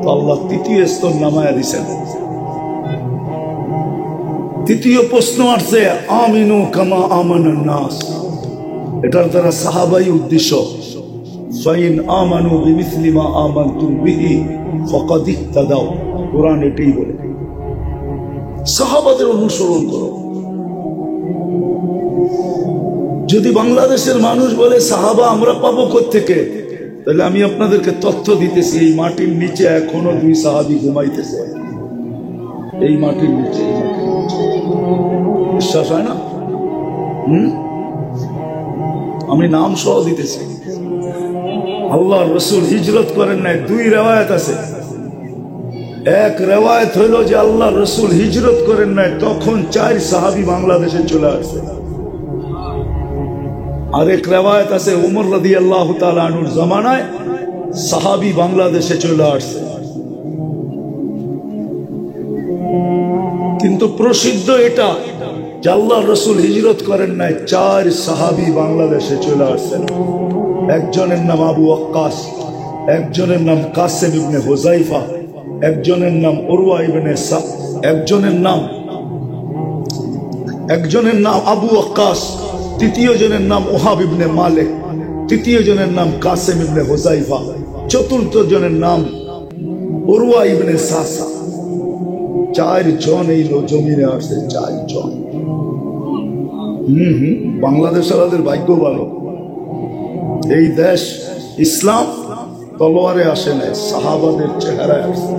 তো আল্লাহ তৃতীয় স্তর নামায়া দিছেন। তৃতীয় প্রশ্ন আসছে আমিনু কামা আমানান নাস, এটার দ্বারা সাহাবাই উদ্দেশ্য। ফাইন আমানু বিমিসলি মা আমানতুম বিহি ফাকাদ ইহতাদাও, কোরআন এটাই বলে সাহাবাদের অনুসরণ করো। যদি বাংলাদেশের মানুষ বলে সাহাবা আমরা পাবো কোত্থেকে, তাহলে আমি আপনাদেরকে তথ্য দিতেছি, এই মাটির নিচে এখনো 2 সাহাবী ঘুমাইতেছে। এই মাটির নিচে, বিশ্বাস হয় না? আমি নাম সহ দিতেছি। আল্লাহর রাসূল হিজরত করেন নাই। 2 রিওয়ায়াত আছে। এক রিওয়ায়াত হইল যে আল্লাহর রাসূল হিজরত করেন নাই, তখন 4 সাহাবী বাংলাদেশে চলে আসছে। আরেক রিওয়ায়াত আছে উমর রাদিয়াল্লাহু তাআলা আনহুর জামানায় সাহাবী বাংলাদেশে চলে আসছে। কিন্তু প্রসিদ্ধ এটা যে আল্লাহর রাসূল হিজরত করেন নাই, 4 সাহাবী বাংলাদেশে চলে আসছেন। একজনের নাম আবু ওয়াক্কাস, একজনের নাম কাসেম ইবনে হুযাইফা, একজনের নাম উরওয়া ইবনে একজনের নাম আবু ওয়াক্কাস, তৃতীয় জনের নাম ওহাব ইবনে মালিক, তৃতীয় জনের নাম কাসেম ইবনে হুযাইফা, চতুর্থ জনের নাম উরওয়া ইবনে সাসা। 4 জন এই জমিনে আসছে, 4 জন। বাংলাদেশের ভাগ্য ভালো। এই দেশ ইসলাম তলোয়ারে আসে না, সাহাবাদের চেহারায় আসছে,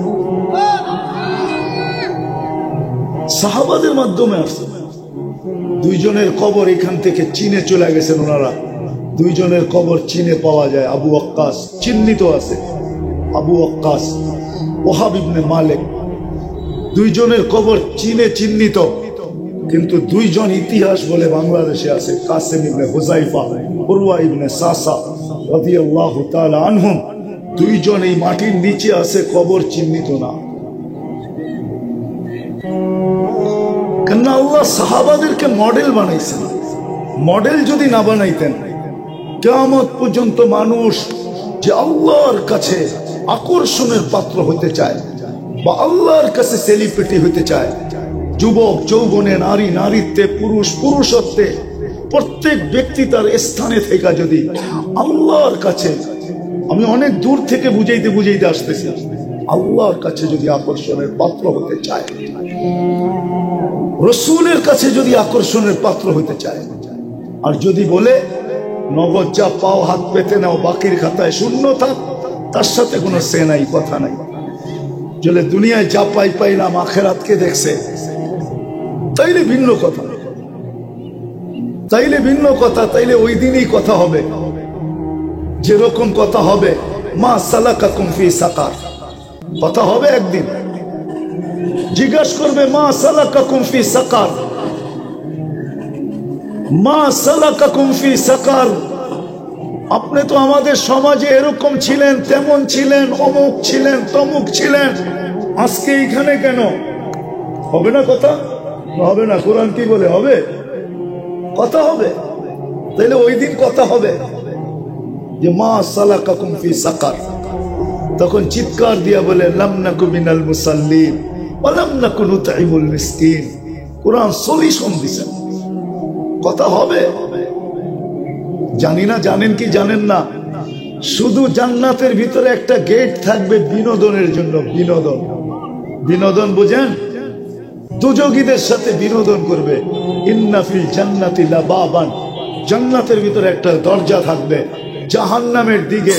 সাহাবাদের মাধ্যমে আসছে। 2 জনের কবর এখান থেকে চীনে চলে গেছেন ওনারা। 2 জনের কবর চীনে পাওয়া যায়। আবু ওয়াক্কাস চিহ্নিত আছে, আবু ওয়াক্কাস, ওহাব ইবনে মালিক, 2 জনের কবর চীনে চিহ্নিত, কিন্তু 2 জন ইতিহাস বলে বাংলাদেশে আছে। কাসেম ইবনে হুযাইফা, উরওয়া ইবনে সাসা রাদিয়াল্লাহু তাআলা আনহুম, 2 জন এই মাটির নিচে আছে, কবর চিহ্নিত না। কেন আল্লাহ সাহাবাদেরকে মডেল বানাইছেন। মডেল যদি না বানাইতেন, কিয়ামত পর্যন্ত মানুষ যে আল্লাহর কাছে আকর্ষণের পাত্র হতে চায় বা আল্লাহর কাছে সেলিব্রিটি হতে চায়, যুবক যৌবনে, নারী নারীত্বে, পুরুষ পুরুষত্বে, প্রত্যেক ব্যক্তি তার স্থানে থেকে যদি আল্লাহর কাছে, আমি অনেক দূর থেকে বুঝাইতে আসতেছি, আল্লাহর কাছে যদি আকর্ষণের পাত্র হতে চায়, রাসূলের কাছে যদি আকর্ষণের পাত্র হতে চায়, আর যদি বলে নগদ যা পাও হাত পেতে নাও, বাকির খাতায় শূন্য থাক, তার সাথে কোনো সে নাই, কথা নাই। যদি দুনিয়ায় যা পাইলাম, আখিরাতকে দেখছে, তাইলে ভিন্ন কথা, তাইলে ওই দিনই কথা হবে। যেরকম কথা হবে, মা সালাকাকুম ফি সাকার, কথা হবে একদিন। জিজ্ঞাসা করবে মা সালাকাকুম ফি সাকার, মা সালাকাকুম ফি সাকার, আপনি তো আমাদের সমাজে এরকম ছিলেন, তেমন ছিলেন, অমুক ছিলেন, তমুক ছিলেন, আজকে এইখানে কেন? হবে না কথা? হবে না। কোরআন কি বলে? হবে, কথা হবে। তাইলে ওই দিন কথা হবে যে মা সালাকাকুম ফি সাকার। তখন চিৎকার দিয়া বলে লাম নাকু মিনাল মুসাল্লিন ওয়া লাম নাকু নুতঈমুল মিসকিন। কোরআন সলিউশন দিয়েছে, কথা হবে। জানি না জানেন কি জানেন না, শুধু জান্নাতের ভিতরে একটা গেট থাকবে বিনোদনের জন্য। বিনোদন বুঝেন? দুযোগীদের সাথে বিনোদন করবে। ইন্না ফিল জান্নাতি লাবাবান, জান্নাতের ভিতরে একটা দরজা থাকবে জাহান্নামের দিকে।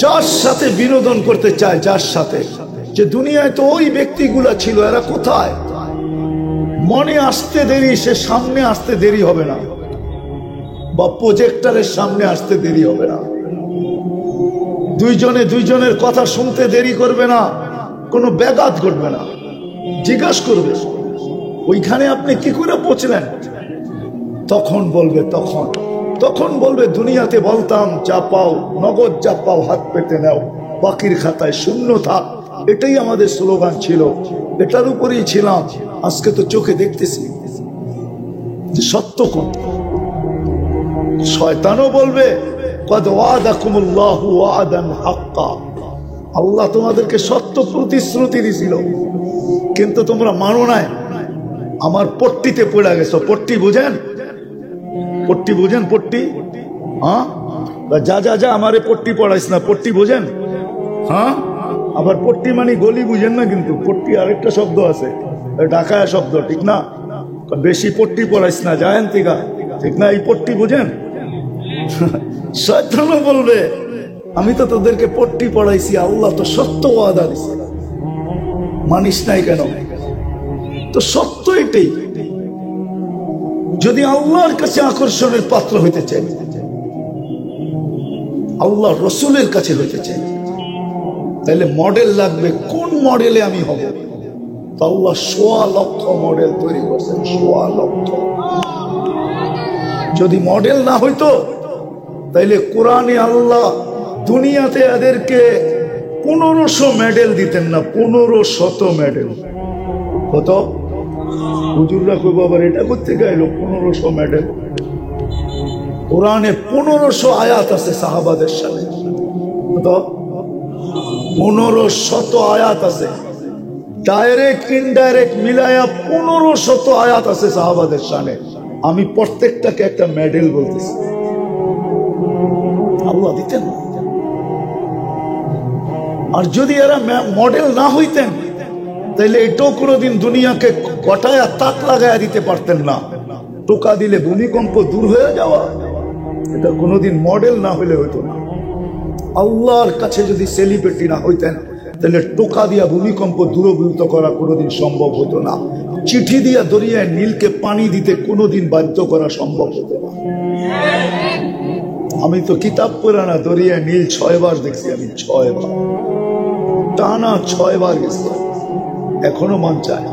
যার সাথে বিনোদন করতে চায়, যার সাথে, যে দুনিয়ায় তো ওই ব্যক্তিগুলা ছিল, এরা কোথায়? মনে আসতে দেরি, সে সামনে আসতে দেরি হবে না, বা প্রজেক্টরের সামনে আসতে দেরি হবে না। 2 জনে 2 জনের কথা শুনতে দেরি করবে না, কোনো ব্যাঘাত ঘটবে না। জিজ্ঞাসা করবে ওইখানে আপনি কি করে পৌঁছলেন? তখন বলবে দুনিয়াতে বলতাম যা পাও, নগদ যা পাও হাত পেতে নাও, বাকির খাতায় শূন্য থাক। এটাই আমাদের স্লোগান ছিল, এটার উপরেই ছিলাম। আজকে তো চোখে দেখতেছি যে সত্য কোন। শয়তানও বলবে কদ ওয়াদাকুমুল্লাহু ওয়াদান হাক্কা, আল্লাহ তোমাদেরকে সত্য প্রতিশ্রুতি দিয়েছিল, কিন্তু তোমরা মানো নাই। আমার পট্টিতে পড়ে গেছো। পট্টি বুঝেন? পট্টি, হ্যাঁ? যা আমারে পট্টি পড়াইস না, পট্টি বুঝেন? হ্যাঁ, আবার পট্টি মানে গলি বুঝেন না, কিন্তু পট্টি আরেকটা শব্দ আছে, ঢাকায় শব্দ, ঠিক না? বেশি পট্টি পড়াইস না, জানেন? ঠিক না? এই পট্টি বুঝেন? শয়তানও বলবে আমি তো তোদেরকে পট্টি পড়াইছি, আল্লাহ তো সত্য ওয়াদা দিছে, মানিস নাই কেন? তো সত্য এটাই। যদি আল্লাহর কাছে আকর্ষণের পাত্র হইতে চাই, আল্লাহ রসুলের কাছে হইতে চাই, তাহলে মডেল লাগবে। কোন মডেলে আমি হব? তো আল্লাহ ১০০ লক্ষ মডেল তৈরি করছেন, ১০০ লক্ষ। যদি মডেল না হইতো তাইলে কোরআনে আল্লাহ দুনিয়াতে এদেরকে ১৫০০ মেডেল দিতেন না, ১৫০০ মেডেল। কত? হুজুররা কইব আবার এটা করতে গেল ১৫০০ মেডেল। কোরআনে ১৫০০ আয়াত আছে সাহাবাদের সাথে, কত? ১৫০০ আয়াত আছে, ডাইরেক্ট ইনডাইরেক্ট মিলায়া ১৫০০ আয়াত আছে সাহাবাদের সাথে। আমি প্রত্যেকটাকে একটা মেডেল বলতেছি, আল্লাহ দিতেন। আর যদি এরা মডেল না হইতেন তাইলে এটাও কোনোদিন দুনিয়াকে গটায়া তাক লাগাইয়া দিতে পারতেন না। টোকা দিলে ভূমিকম্প দূর হয়ে যাওয়া, এটা কোনোদিন মডেল না হইলে হইতো না। আল্লাহর কাছে যদি সেলিব্রিটি না হইতেন তাহলে টোকা দিয়া ভূমিকম্প দূরভূত করা কোনোদিন সম্ভব হতো না। চিঠি দিয়া দরিয়ায় নীলকে পানি দিতে কোনোদিন বাধ্য করা সম্ভব হতো না। আমি তো কিতাব পড়া না, দরিয়ায় নীল ৬ বার দেখছি আমি, ৬ বার টানা, ৬ বার গেছি, এখনো মন চায়।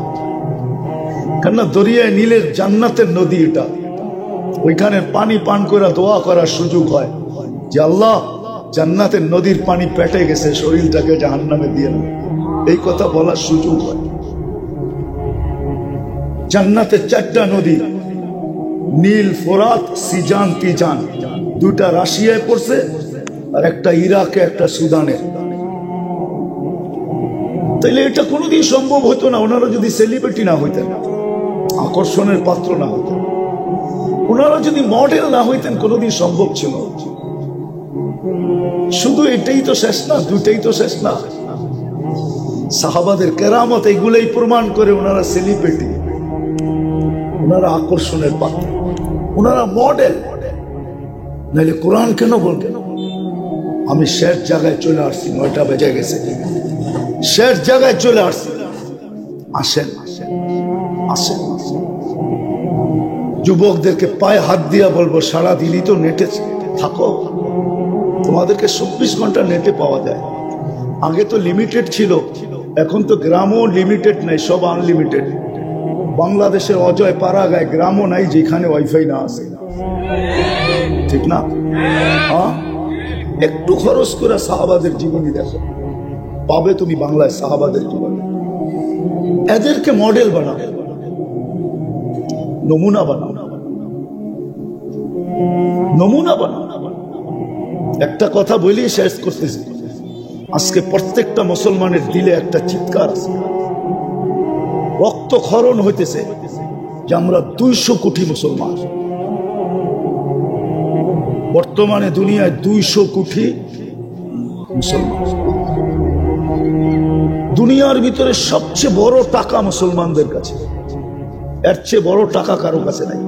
কেননা দরিয়ায় নীলের জান্নাতের নদী এটা, ওইখানে পানি পান করে দোয়া করার সুযোগ হয় যে আল্লাহ জান্নাতের নদীর পানি পেটে গেছে, শরীরটাকে জাহান্নামে দিয়ে না, এই কথা বলার সুযোগ হয়। জান্নাতের ৪টা নদী, নীল, ফোরাত, সিজান, তিজান, 2টা রাশিয়ায় পড়ছে আর একটা ইরাকে, একটা সুদানে। তাইলে এটা কোনোদিন সম্ভব হতো না ওনারা যদি সেলিব্রিটি না হইতেন, আকর্ষণের পাত্র না হইতেন, ওনারা যদি মডেল না হইতেন, কোনোদিন সম্ভব ছিল। শুধু এটাই তো শেষ না, 2টাই তো শেষ না। সাহাবাদের কেরামত এগুলাই প্রমাণ করে ওনারা সেলিব্রিটি, ওনারা আকর্ষণের পাত্র, ওনারা মডেল। নাইলে কোরআন কেন বলবেন? আমি শেষ জায়গায় চলে আসছি, 9টা বেজে গেছে, শেষ জায়গায় চলে আসছি। আসেন আসেন, যুবকদেরকে পায়ে হাত দিয়া বলবো, সারাদিনই তো নেটে থাকো, তোমাদেরকে 24 ঘন্টা নেটে পাওয়া যায়। আগে তো লিমিটেড ছিল, এখন তো গ্রামও লিমিটেড নাই, সব আনলিমিটেড। বাংলাদেশের অজয় পাড়াগায় গ্রামও নাই যেখানে ওয়াইফাই না আছে, ঠিক না? হ্যাঁ, একটু খরচ করে সাহাবাদের জীবনী দেখো, পাবে তুমি বাংলায় সাহাবাদের জীবনী। এদেরকে মডেল বানাও, নমুনা বানাও, নমুনা বানাও। একটা কথা বলি শেষ করতেছি, আজকে প্রত্যেকটা মুসলমানের দিলে একটা চিৎকার আছে, রক্তক্ষরণ হইতেছে যে আমরা 200 কোটি মুসলমান। বর্তমানে দুনিয়ায় 200 কোটি মুসলমান। দুনিয়ার ভিতরে সবচেয়ে বড় টাকা মুসলমানদের কাছে, এর চেয়ে বড় টাকা কারো কাছে নাই।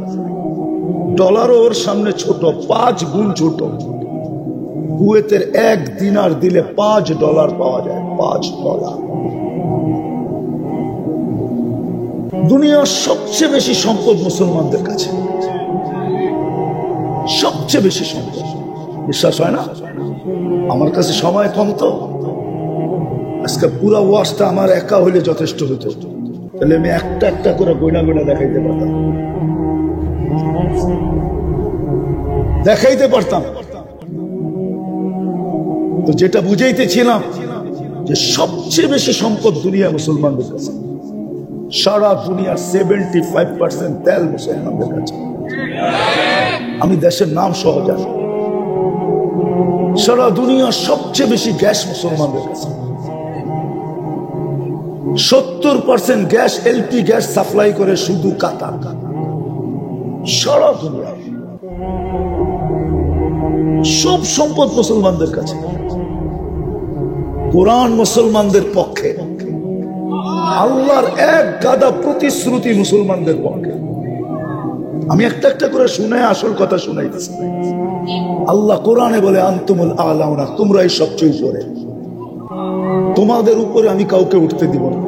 ডলারও ওর সামনে ছোট, 5 গুণ ছোট। কুয়েতের 1 দিনার দিলে $5 পাওয়া যায়, $5। দুনিয়ার সবচেয়ে বেশি সম্পদ মুসলমানদের কাছে, সবচেয়ে বেশি সম্পদ। বিশ্বাস হয় না? আমার কাছে সময় কম, তো আজকে পুরো ওয়াজটা আমার একা হইলে যথেষ্ট হতো, তাহলে আমি একটা একটা করে গয়না গয়না দেখাইতে পারতাম। তো যেটা বুঝাইতেছিলাম যে সবচেয়ে বেশি সম্পদ দুনিয়া মুসলমানদের কাছে। সারা দুনিয়ার 75% তেল মুসলমানদের কাছে। আমি দেশের নাম সহ জানি। সারা দুনিয়ার সবচেয়ে বেশি গ্যাস মুসলমানদের কাছে। 70% গ্যাস, এলপি গ্যাস সাপ্লাই করে শুধু কাতার। সারা দুনিয়া সব সম্পদ মুসলমানদের কাছে। কোরআন মুসলমানদের পক্ষে, আল্লাহর এক গাদা প্রতিশ্রুতি মুসলমানদের পক্ষে। আমি একটা একটা করে শুনে আসল কথা শুনাইতেছি। আল্লাহ কোরআনে বলে আনতুমুল আলাউনা, তোমরাই সবচেয়ে উপরে, তোমাদের উপরে আমি কাউকে উঠতে দিব না।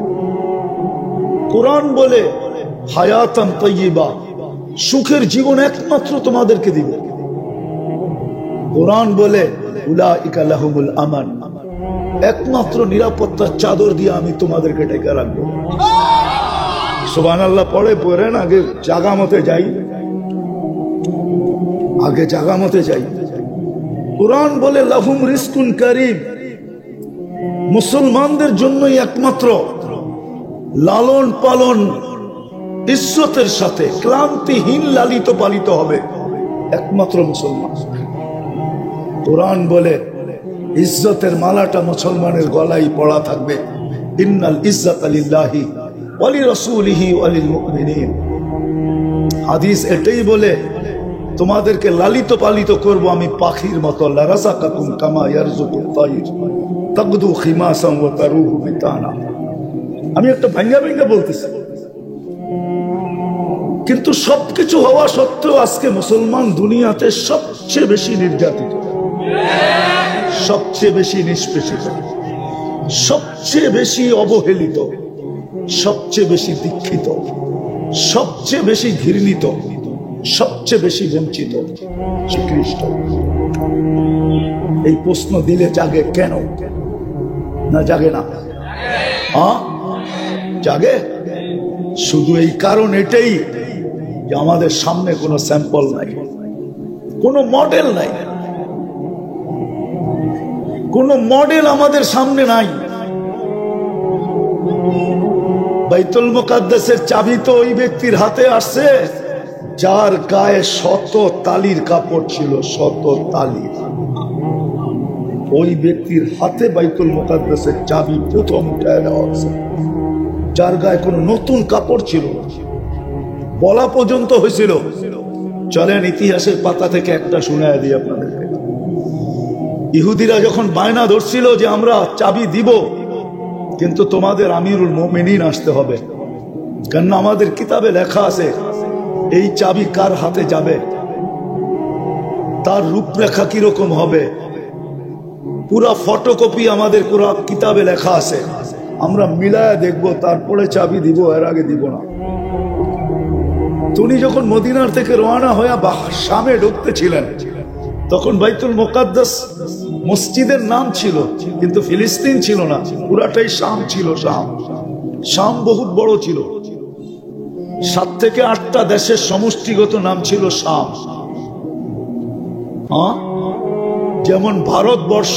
কোরআন বলে হায়াতান তাইয়্যিবা, সুখের জীবন একমাত্র তোমাদেরকে দিব। কোরআন বলে উলাইকা লাহুমুল আমান, একমাত্র নিরাপত্তার চাদর দিয়ে আমি তোমাদেরকে ঢেকে রাখবো। সুবহানাল্লাহ পড়েন, আগে জাগা মতে যাই, আগে জাগা মতে যাই। কোরআন বলে লাহুম রিজকুন কারীম, মুসলমানদের জন্যই একমাত্র লালন পালন ইজ্জতের সাথে ক্লান্তিহীন লালিত পালিত হবে একমাত্র মুসলমান। কোরআন বলে ইজ্জতের মালাটা মুসলমানের গলায় পড়া থাকবে, ইন্নাল ইজ্জাতা লিল্লাহি ওয়া লিরাসূলিহি ওয়া লিল মুমিনিন। হাদিস এটাই বলে তোমাদেরকে লালিত পালিত করব আমি পাখির মতো, লারাযাকাকুম কামা ইয়ারযুকুত তাইর তাগদু খিমাসান ওয়া তারুহু বিতানা। আমি একটা ভাঙ্গা ভাঙ্গা বলতেছি, কিন্তু সবকিছু হওয়া সত্ত্বেও আজকে মুসলমান দুনিয়াতে সবচেয়ে বেশি নির্যাতিত, সবচেয়ে বেশি নিষ্পেষিত, সবচেয়ে বেশি অবহেলিত, সবচেয়ে বেশি দীক্ষিত, সবচেয়ে বেশি ঘৃণিত, সবচেয়ে বেশি বঞ্চিত খ্রিস্ট। এই প্রশ্ন দিলে জাগে কেন? না জাগে না? জাগে শুধু এই কারণ এটাই যে আমাদের সামনে কোনো স্যাম্পল নাই, কোনো মডেল নাই, কোনো মডেল আমাদের সামনে নাই। বাইতুল মুকাদ্দাসের চাবি তো ওই ব্যক্তির হাতে আসছে যার গায়ে শত তালির কাপড় ছিল, শত তালির। ওই ব্যক্তির হাতে বাইতুল মুকাদ্দাসের চাবি প্রথম উঠায় দেওয়া হচ্ছে, যার গায়ে কোনো নতুন কাপড় ছিল না। বলা পর্যন্ত হয়েছিল, চলেন ইতিহাসের পাতা থেকে একটা শুনায় দিই আপনাদেরকে। ইহুদিরা যখন বায়না ধরছিল যে আমরা চাবি দিব, কিন্তু তোমাদের আমিরুল মুমিনিন আসতে হবে, কেন আমাদের কিতাবে লেখা আছে এই চাবি কার হাতে যাবে, তার রূপরেখা কিরকম হবে, পুরা ফটোকপি আমাদের পুরা কিতাবে লেখা আছে, আমরা মিলায় দেখব, তারপরে চাবি দিব, এর আগে দিব না। তিনি যখন মদিনার থেকে রওনা হয়ে শামে ঢুকতেছিলেন, তখন বাইতুল মুকাদ্দাস মসজিদের নাম ছিল, কিন্তু ফিলিস্তিন ছিল না, পুরাটাই শাম ছিল। শাম বহুত বড় ছিল, 7 থেকে 8টা দেশের সমষ্টিগত নাম ছিল শাম। যেমন ভারতবর্ষ,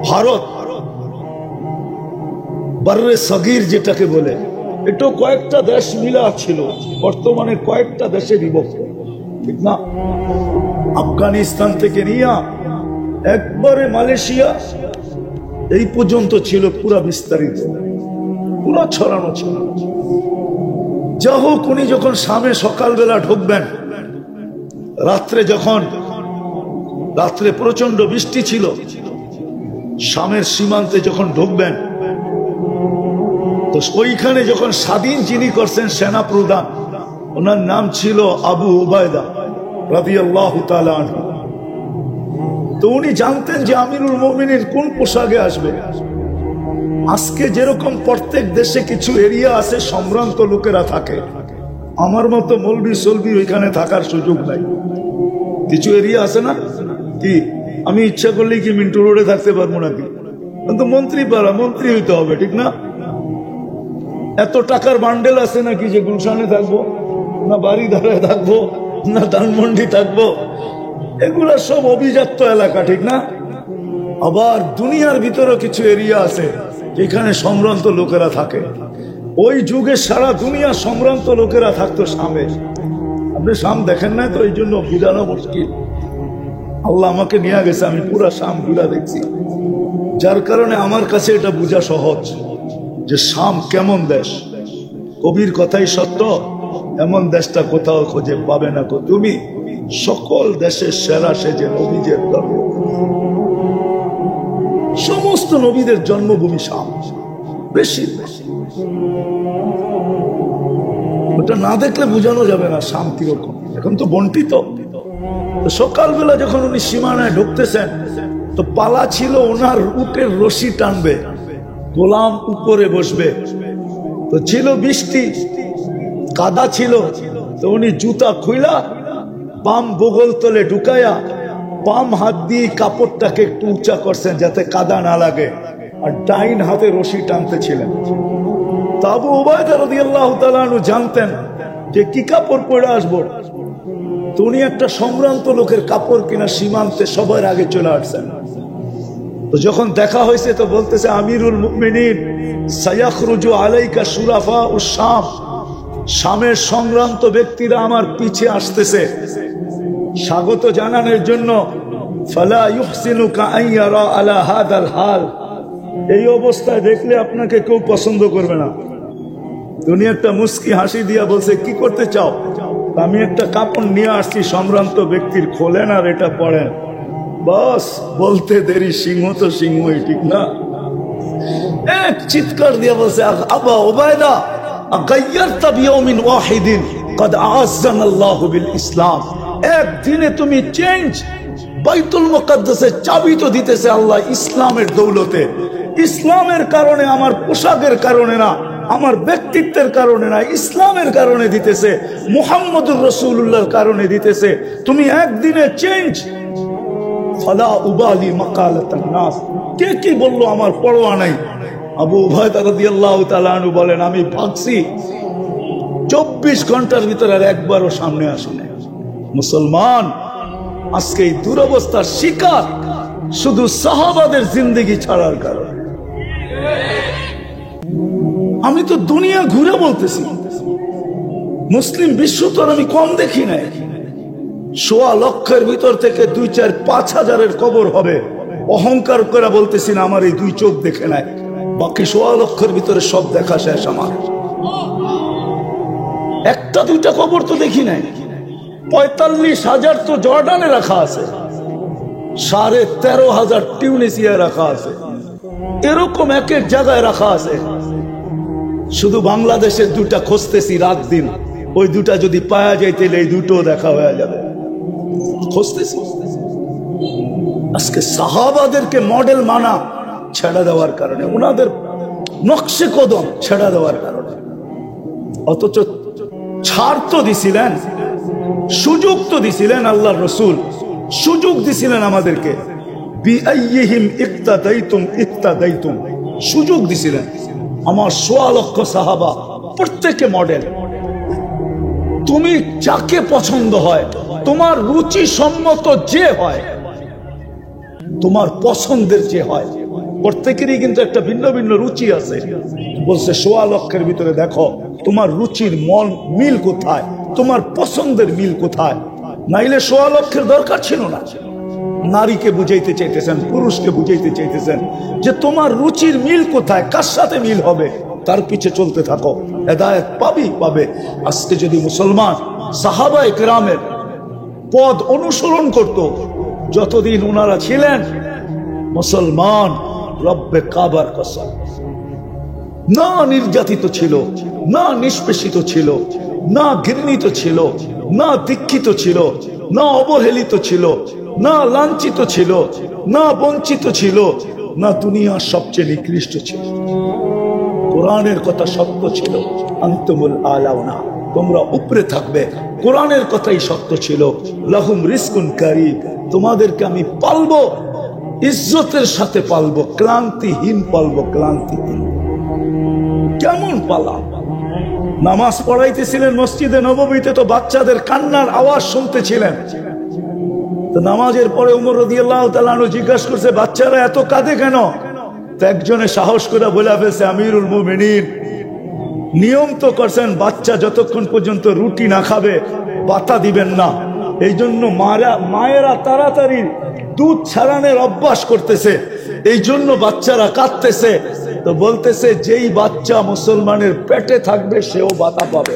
ভারত বাররে সগীর যেটাকে বলে, এটাও কয়েকটা দেশ মিলা ছিল, বর্তমানে কয়েকটা দেশে বিভক্ত, ঠিক না? আফগানিস্তান থেকে নিয়ে একবারে মালয়েশিয়া এই পর্যন্ত ছিল, পুরা বিস্তারিত, পুরা ছড়ানো ছিল। যা হোক, উনি যখন শামে সকালবেলা ঢুকবেন, রাত্রে প্রচন্ড বৃষ্টি ছিল, শামের সীমান্তে যখন ঢুকবেন, তো ওইখানে যখন স্বাধীন যিনি করছেন সেনা প্রধান, ওনার নাম ছিল আবু উবায়দা রাদিয়াল্লাহু তাআলা আনহু। তো উনি জানতেন যে আমিরুল মুমিনিন কোন পোশাকে আসবে। আজকে যেরকম প্রত্যেক দেশে কিছু এরিয়া আছে সম্ভ্রান্ত লোকেরা থাকে, আমার মতো মৌলবি সলবি ওইখানে থাকার সুযোগ নাই। কিছু এরিয়া আছে না, কি আমি ইচ্ছা করলেই কি মিন্টু রোডে থাকতে পারবো নাকি? কিন্তু মন্ত্রী পাড়া, মন্ত্রী হইতে হবে, ঠিক না? এত টাকার বান্ডেল আছে নাকি যে গুলশানে থাকবো, না বাড়ি ধারায় থাকবো, না ধানমন্ডি থাকবো? এগুলা সব অভিজাত এলাকা, ঠিক না? আবার দুনিয়ার ভিতরে কিছু এরিয়া আছে যেখানে সম্ভ্রান্ত লোকেরা থাকে। ওই যুগে সারা দুনিয়া সম্ভ্রান্ত লোকেরা থাকতো শামে। আপনি শাম দেখেন না, তো এই জন্য বুঝানো মুশকিল। আল্লাহ আমাকে নিয়ে গেছে, আমি পুরা শাম ঘুরা দেখছি, যার কারণে আমার কাছে এটা বোঝা সহজ যে শাম কেমন দেশ। কবির কথাই সত্য, এমন দেশটা কোথাও খুঁজে পাবে না কো তুমি, সকল দেশের সেরা সেজে নবীদের ধর্ম। সমস্ত নবীদের জন্মভূমি শাম, বেশি বেশি। ওটা না দেখলে বোঝানো যাবে না শান্তি রকম। এখন তো বন্টিত। সকালবেলা যখন উনি সীমানায় ঢুকতেছেন তো পালা ছিল ওনার উটের রশি টানবে, গোলাম উপরে বসবে। তো ছিল বৃষ্টি, কাদা ছিল, তো উনি জুতা খুইলা বাম বগল তলে ঢুকাইয়া বাম হাত দিয়ে কাপড়টাকে একটু উঁচা করছেন যাতে কাদা না লাগে, আর ডাইন হাতে রশি টানতেছিলেন। তা আবু উবায়দা রাদিয়াল্লাহু তাআলা আনহু জানতেন যে কি কাপড় পরে আসবো। তো উনি একটা সম্ভ্রান্ত লোকের কাপড় কিনা সীমান্তে সবার আগে চলে আসছেন। তো যখন দেখা হয়েছে তো বলতেছে, আমিরুল মুমিনিন সায়াখরুজু আলাইকা শুরাফা উস শাম, শামের সংক্রান্ত ব্যক্তিরা আমার পিছে আসতেছে স্বাগত জানানোর জন্য। ফালা ইউহসিনুকা আন ইয়ারা আলা হাদাল হাল, এই অবস্থায় দেখলে আপনাকে কেউ পছন্দ করবে না। উনি একটা মুস্কি হাসি দিয়া বলছে, কি করতে চাও? আমি একটা কাপড় নিয়ে আসছি সম্ভ্রান্ত ব্যক্তির, খোলেন আর এটা পড়েন। বস বলতে দেরি, সিংহ তো সিংহই, ঠিক না? এক চিৎকার দিয়া বলছে, আবা উবায়দা আগাইয়ারতা বিয়াউমিন ওয়াহিদিন কদ আ'আজ্জানাল্লাহু বিল ইসলাম, একদিনে তুমি চেঞ্জ। বাইতুল মুকাদ্দাসের চাবি তো দিতেছে আল্লাহ ইসলামের দৌলতে, ইসলামের কারণে, আমার পোশাকের কারণে না, আমার ব্যক্তিত্বের কারণে না, ইসলামের কারণে দিতেছে, মুহাম্মদুর রাসূলুল্লাহর কারণে দিতেছে। তুমি একদিনে চেঞ্জ। ফালা উবালি মাকালাতান নাস, কে কি বললো আমার পরোয়া নাই। আবু উবায়দা রাদিয়াল্লাহু তাআলা আনহু বলেন, আমি ভাগছি 24 ঘন্টার ভিতরে আর একবারও সামনে আসি না। মুসলমান আজকে এই দুরবস্থার শিকার শুধু সাহাবাদের জিন্দেগি ছাড়ার কারণে। আমি তো দুনিয়া ঘুরে বলতেছি, মুসলিম বিশ্ব তো আমি কম দেখি নাই। 1.25 লক্ষের ভিতর থেকে 2-4-5 হাজারের কবর হবে, অহংকার করে বলতেছি না আমার এই 2 চোখ দেখে নাই, বাকি 1.25 লক্ষের ভিতরে সব দেখা শেষ আমার। 1-2টা কবর তো দেখি নাই। 45,000 তো জর্ডানে রাখা আছে, 13,500 টিউনিসিয়ায় রাখা আছে, এরকম এক এক জায়গায় রাখা আছে। শুধু বাংলাদেশের 2টা খুঁজতেছি রাত দিন, ওই 2টা যদি পাওয়া যায় তাহলে এই 2টো দেখা হয়ে যাবে। খুঁজতেছি। আজকে সাহাবাদেরকে মডেল মানা ছেড়ে দেওয়ার কারণে, ওনাদের নকশে কদম ছেড়ে দেওয়ার কারণে। অথচ ছাড় তো দিছিলেন, সুযোগ তো দিছিলেন আল্লাহর রাসূল, সুযোগ দিছিলেন আমাদেরকে। বিআইয়িহিম ইক্তাদাইতুম ইক্তাদাইতুম, সুযোগ দিছিলেন। আমার 1.25 লক্ষ সাহাবা প্রত্যেকে মডেল। তুমি যাকে পছন্দ হয়, তোমার রুচি সম্মত যে হয়, তোমার পছন্দের যে হয়, প্রত্যেকেরই কিন্তু একটা ভিন্ন ভিন্ন রুচি আছে। বলছে 1.25 লক্ষের ভিতরে দেখো তোমার রুচির মন মিল কোথায়, তোমার পছন্দের মিল কোথায়। নাইলে 1.25 লক্ষের দরকার ছিল না। নারীকে বুঝাইতে চাইতেছেন, পুরুষকে বুঝাইতে চাইতেছেন যে তোমার রুচির মিল কোথায়, কার সাথে মিল হবে, তার পিছে চলতে থাকো, হেদায়েত পাবে। আজকে যদি মুসলমান সাহাবায়ে কেরামের পদ অনুসরণ করত যতদিন ওনারা ছিলেন, মুসলমান রব্বে কাবার কসম, না নির্যাতিত ছিল, না নিষ্পেষিত ছিল, না ঘৃণিত ছিল, না দীক্ষিত ছিল, না অবহেলিত ছিল, না লাঞ্ছিত ছিল, না বঞ্চিত ছিল, না দুনিয়ার সবচেয়ে নিকৃষ্ট ছিল। কোরআনের কথা সত্য ছিল, আনতুমুল আলাউনা, তোমরা উপরে থাকবে। কোরআনের কথাই সত্য ছিল, লাহুম রিজকুন কারীম, তোমাদেরকে আমি পালবো, ইজ্জতের সাথে পালবো, ক্লান্তিহীন পালবো, ক্লান্তিহীন। কেমন পালা? নামাজ পড়াইতেছিলেন মসজিদে নববীতে, তো বাচ্চাদের কান্নার আওয়াজ শুনতেছিলেন। তো নামাজের পরে উমর রাদিয়াল্লাহু তাআলা আনহু জিজ্ঞাসা করছে, বাচ্চারা এত কাঁদে কেন? তো একজনে সাহস করে বলে ফেলছে, আমিরুল মুমিনিন নিয়ম তো করছেন বাচ্চা যতক্ষণ পর্যন্ত রুটি না খাবে বাতা দিবেন না, এই জন্য মায়েরা তাড়াতাড়ি দুধ ছাড়ানোর অভ্যাস করতেছে, এই জন্য বাচ্চারা কাঁদতেছে। তো বলতেছে, যেই বাচ্চা মুসলমানের পেটে থাকবে সেও বাতা পাবে।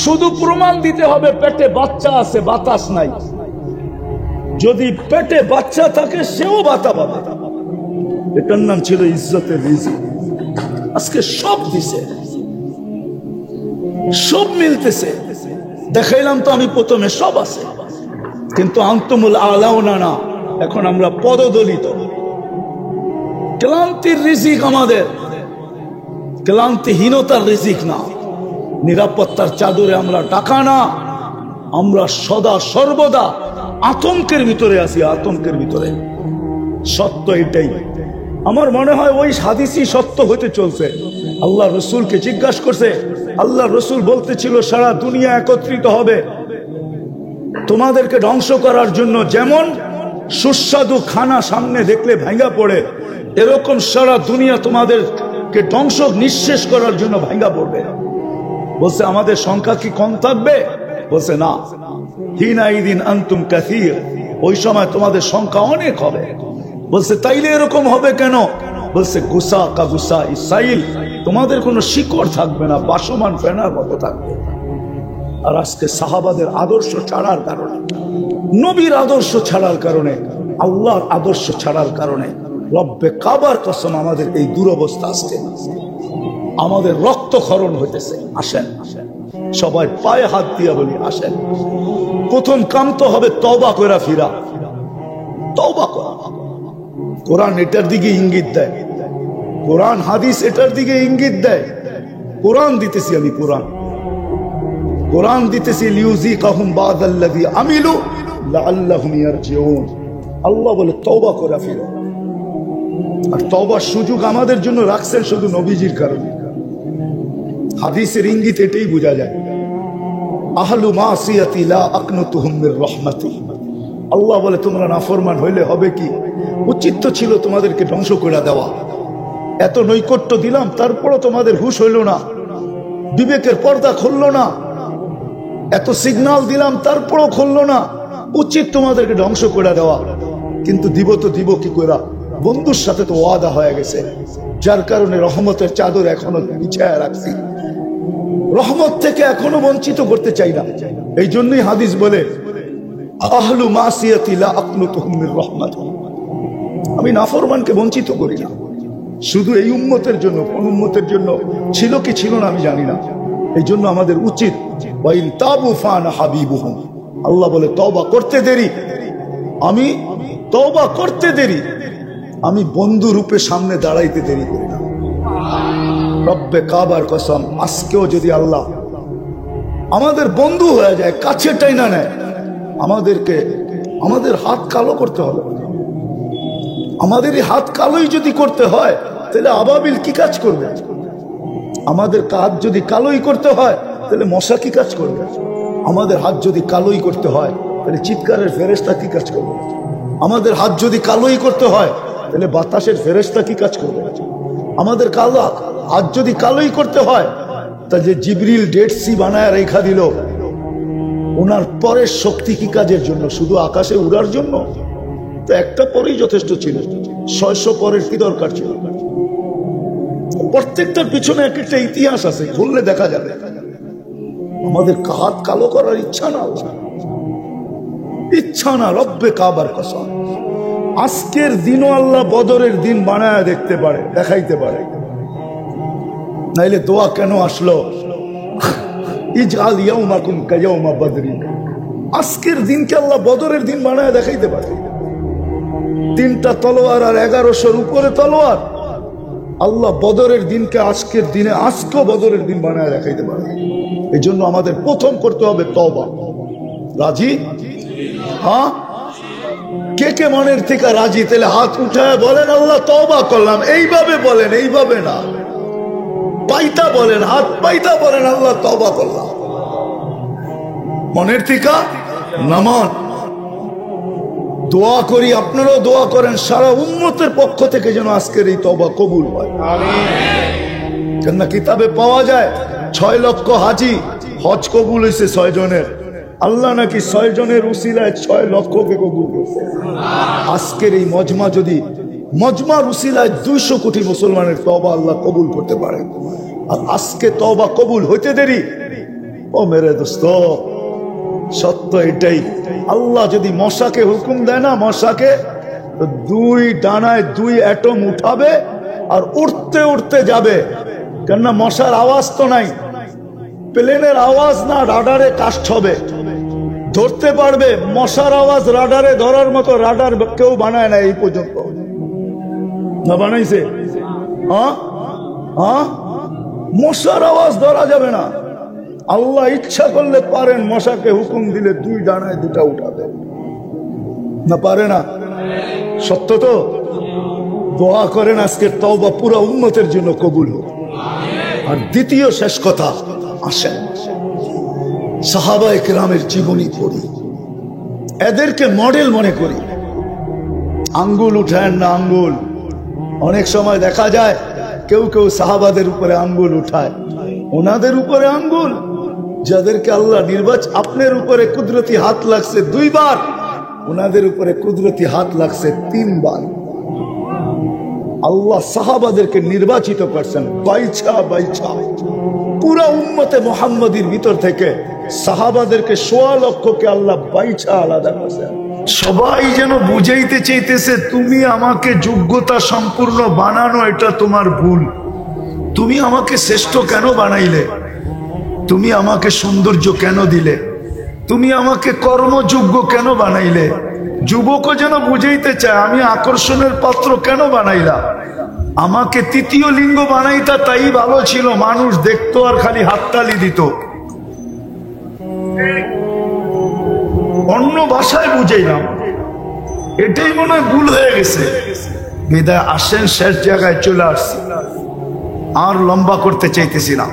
শুধু প্রমাণ দিতে হবে পেটে বাচ্চা আছে, বাতাস নাই। যদি পেটে বাচ্চা থাকে সেও বাতা পাবে। এটার নাম ছিল ইজ্জতের রিজিক। আজকে সব দিছে, সব মিলতেছে। দেখাইলাম তো আমি প্রথমে, সব আছে, কিন্তু আনতুমুল আলাউনা না, এখন আমরা পদদলিত। ক্লান্তির রিজিক আমাদের, ক্লান্তিহীনতার রিজিক না। নিরাপত্তার চাদরে আমরা ঢাকা না, আমরা সদা সর্বদা আতঙ্কের ভিতরে আছি, আতঙ্কের ভিতরে। সত্য এটাই। আমার মনে হয় ওই হাদিসই সত্য হতে চলছে। আল্লাহ রসুলকে জিজ্ঞাসা করছে, আল্লাহ রসুল বলতেছিল সারা দুনিয়া একত্রিত হবে তোমাদেরকে ধ্বংস করার জন্য। যেমন সুস্বাদু খানা সামনে দেখলে ভাঙ্গা পড়ে, এরকম সারা দুনিয়া তোমাদেরকে ধ্বংস নিঃশেষ করার জন্য ভাঙ্গা পড়বে। বলছে আমাদের সংখ্যা কি কম থাকবে? বলছে না, হিনাইদিন আনতুম কাসীর, ওই সময় তোমাদের সংখ্যা অনেক হবে। বলছে তাইলে এরকম হবে কেন? বলছে গুসা কা গুসা ইসাইল, তোমাদের কোনো শিকড় থাকবে না, বাসমান ফেনার মতো থাকবে। আর আজকে সাহাবাদের আদর্শ ছাড়ার কারণে, নবীর আদর্শ ছাড়ার কারণে, আল্লাহর আদর্শ ছাড়ার কারণে রব্বে কাবার কসম আমাদের এই দুরবস্থা আসছে। আমাদের রক্তক্ষরণ হইতেছে। আসেন সবাই পায়ে হাত দিয়া বলি, আসেন। প্রথম কাম তো হবে তওবা করা ফিরা, তওবা করা। কোরআন এটার দিকে ইঙ্গিত দেয়, কোরআন হাদিস এটার দিকে ইঙ্গিত দেয়। কোরআন দিতেছি আমি, কোরআন কোরআন দিতেছি, লিউযিকাহুম বাদাল্লাযী আমিলু লাআল্লাহুম ইয়ারজিউন। আল্লাহ বলে তওবা করা ফিরো। আর তওবার সুযোগ আমাদের জন্য রাখছেন শুধু নবীজির কারণে। হাদিসের ইঙ্গিত এটাই বোঝা যায়। আহলু মাসিয়াতি লা আকনুতুহুম মির রাহমাতি। আল্লাহ বলে তোমরা নাফরমান হইলে হবে কি? উচিত তো ছিল তোমাদেরকে ধ্বংস করে দেওয়া। এত নৈকট্য দিলাম, তারপরও তোমাদের হুঁশ হইল না, বিবেকের পর্দা খুললো না। এত সিগন্যাল দিলাম, তারপরও খুললো না। উচিত তোমাদেরকে ধ্বংস করে দেওয়া, কিন্তু দিব তো দিব কি করে? বন্ধুর সাথে তো ওয়াদা হয়ে গেছে, যার কারণে রহমতের চাদর এখনো বিছায়া রাখছি। রহমত থেকে এখনো বঞ্চিত করতে চাই না। এই জন্যই হাদিস বলে আহলু মাসিয়াতি লা আকনুতুহুম মির রাহমাত। আমি নাফরমানকে বঞ্চিত করি না, শুধু এই উম্মতের জন্য। কোন উম্মতের জন্য ছিল কি ছিল না আমি জানি না। এই জন্য আমাদের উচিত ওয়াইন তাবু ফানা হাবিবুহুম। আল্লাহ বলে তওবা করতে দেরি, আমি তওবা করতে দেরি, আমি বন্ধু রূপে সামনে দাঁড়াইতে দেরি করি না। রব্বে কাবার কসম, আজকেও যদি আল্লাহ আমাদের বন্ধু হয়ে যায়, কাছে টাইনা নেয়, আমাদেরকে আমাদের হাত কালো করতে হবে। আমাদের এই হাত কালোই যদি করতে হয়, তাহলে আবাবিল কি কাজ করবে? আমাদের হাত যদি কালোই করতে হয়, তাহলে মশা কি কাজ করবে? আমাদের হাত যদি কালোই করতে হয়, তাহলে চিৎকারের ফেরেশতা কি কাজ করবে? আমাদের হাত যদি কালোই করতে হয়, তাহলে বাতাসের ফেরেশতা কি কাজ করবে? আমাদের হাত যদি কালোই করতে হয়, তা যে জিবরিল ডেড সি বানায় রেখা দিল, ওনার পরের শক্তি কি কাজের জন্য? শুধু আকাশে উড়ার জন্য? তো একটা পরেই যথেষ্ট ছিল, 600 পরের কি দরকার ছিল? প্রত্যেকটার পিছনে এক একটা ইতিহাস আছে, খুললে দেখা যাবে। আমাদের হাত কালো করার ইচ্ছা না, ইচ্ছা না। রব্বে কাবার কসম, আজকের দিনও আল্লাহ বদরের দিন বানায় দেখতে পারে, দেখাইতে পারে। নাইলে দোয়া কেন আসলো? ইজআল ইয়াউমাকুম কায়াউমা বদরিন। আজকের দিনকে আল্লাহ বদরের দিন বানায় দেখাইতে পারে। 3টা তলোয়ার আর 1100-র উপরে তলোয়ার। আল্লাহ বদরের দিনকে আজকের দিনে, আজকেও বদরের দিন বানায় দেখাইতে পারে। এই জন্য আমাদের প্রথম করতে হবে তওবা। রাজি? হ্যাঁ, কে কে মনের থেকে রাজি? তাহলে হাত উঠায় বলেন আল্লাহ তওবা করলাম। এইভাবে বলেন, এইভাবে না, পাইতা বলেন, হাত পাইতা বলেন আল্লাহ তওবা করলাম। মনের থেকে নামান। দোয়া করি, আপনারাও দোয়া করেন সারা উম্মতের পক্ষ থেকে যেন আজকের এই তওবা কবুল হয়। কেননা কিতাবে পাওয়া যায় 6 লক্ষ হাজি হজ কবুল হয়েছে 6 জনের। আল্লাহ নাকি 6 জনের উসিলায় 6 লক্ষকে কবুল করছে। আজকের এই মজমা যদি, মজমার উসিলায় 200 কোটি মুসলমানের তওবা আল্লাহ কবুল করতে পারে। আর আজকে তওবা কবুল হইতে দেরি। ও মেরে দোস্ত, সত্য এটাই। আল্লাহ যদি মশাকে হুকুম দেয় না, মশাকে 2 ডানায় 2 অ্যাটম উঠাবে আর উঠতে উঠতে যাবে। কেননা মশার আওয়াজ তো নাই, প্লেনের আওয়াজ না রাডারে কাস্ট হবে, ধরতে পারবে। মশার আওয়াজ রাডারে ধরার মতো রাডার কেউ বানায় না এই পর্যন্ত, না বানাইছে? মশার আওয়াজ ধরা যাবে না। আল্লাহ ইচ্ছা করলে পারেন মশাকে হুকুম দিলে 2 ডানায় 2টা উঠাতে, না পারে না? সত্য তো? দোয়া করেন আজকের তওবা পুরো উম্মতের জন্য কবুল হোক। আর দ্বিতীয় শেষ কথা, আসেন সাহাবায়ে কেরামের জীবনী পড়ি, এদেরকে মডেল মনে করি। আঙ্গুল উঠায় না আঙ্গুল। অনেক সময় দেখা যায় কেউ কেউ সাহাবাদের উপরে আঙ্গুল উঠায়, ওনাদের উপরে আঙ্গুল যাদেরকে আল্লাহ আপনার উপরে কুদরতি হাত লাগছে 2 বার, ওনাদের উপরে কুদরতি হাত লাগছে 3 বার। আল্লাহ সাহাবাদেরকে নির্বাচিত করছেন বাইছা বাইছা। পুরা উম্মতে মুহাম্মাদীর ভিতর থেকে সাহাবাদেরকে 1.25 লক্ষকে আল্লাহ বাইছা আলাদা করছেন। সবাই যেন বুঝাইতে চাইতেছে তুমি আমাকে যোগ্যতা সম্পূর্ণ বানানো, এটা তোমার ভুল। তুমি আমাকে শ্রেষ্ঠ কেন বানাইলে? তুমি আমাকে সৌন্দর্য কেন দিলে? তুমি আমাকে কর্মযোগ্য কেন বানাইলে? যুবকও যেন বুঝাইতে চায় আমি আকর্ষণের পাত্র কেন বানাইলা? আমাকে 3য় লিঙ্গ বানাইতা তাই ভালো ছিল, মানুষ দেখতো আর খালি হাততালি দিত। অন্য ভাষায় বুঝাইলাম, এটাই মনে হয় ভুল হয়ে গেছে। বিদায় আসেন শেষ জায়গায় চলে আসছি, আর লম্বা করতে চাইতেছি না।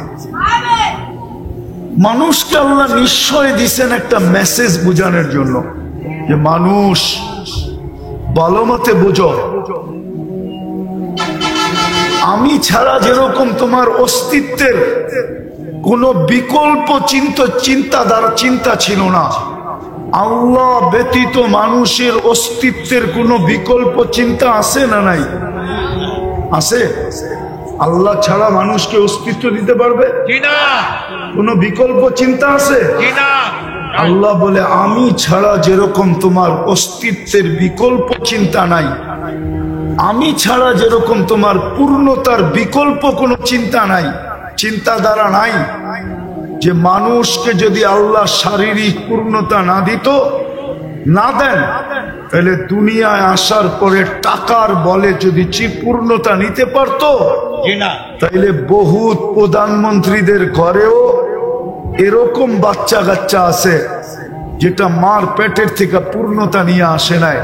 মানুষকে আল্লাহ নিশ্চয় দিছেন একটা মেসেজ বুঝানোর জন্য, যে মানুষ ভালো মতে বুঝো, আমি ছাড়া যেরকম তোমার অস্তিত্বের কোনো বিকল্প চিন্তা ছিল না, আল্লাহ ব্যতীত মানুষের অস্তিত্বের কোনো বিকল্প চিন্তা আছে না নাই? আছে? আল্লাহ ছাড়া মানুষকে অস্তিত্ব দিতে পারবে কিনা? কোনো বিকল্প চিন্তা আছে কিনা? আল্লাহ বলে আমি ছাড়া যেরকম তোমার অস্তিত্বের বিকল্প চিন্তা নাই, আমি ছাড়া যেরকম তোমার পূর্ণতার বিকল্প কোনো চিন্তা নাই, চিন্তাধারা নাই, যে মানুষকে যদি আল্লাহ শারীরিক পূর্ণতা না দিত, না দেন, তাহলে দুনিয়ায় আসার পরে টাকার বলে যদি পূর্ণতা নিতে পারত, তাইলে বহুত প্রধানমন্ত্রীদের ঘরেও এরকম বাচ্চা কাচ্চা আছে যেটা মার পেটের থেকে পূর্ণতা নিয়ে আসে নাই,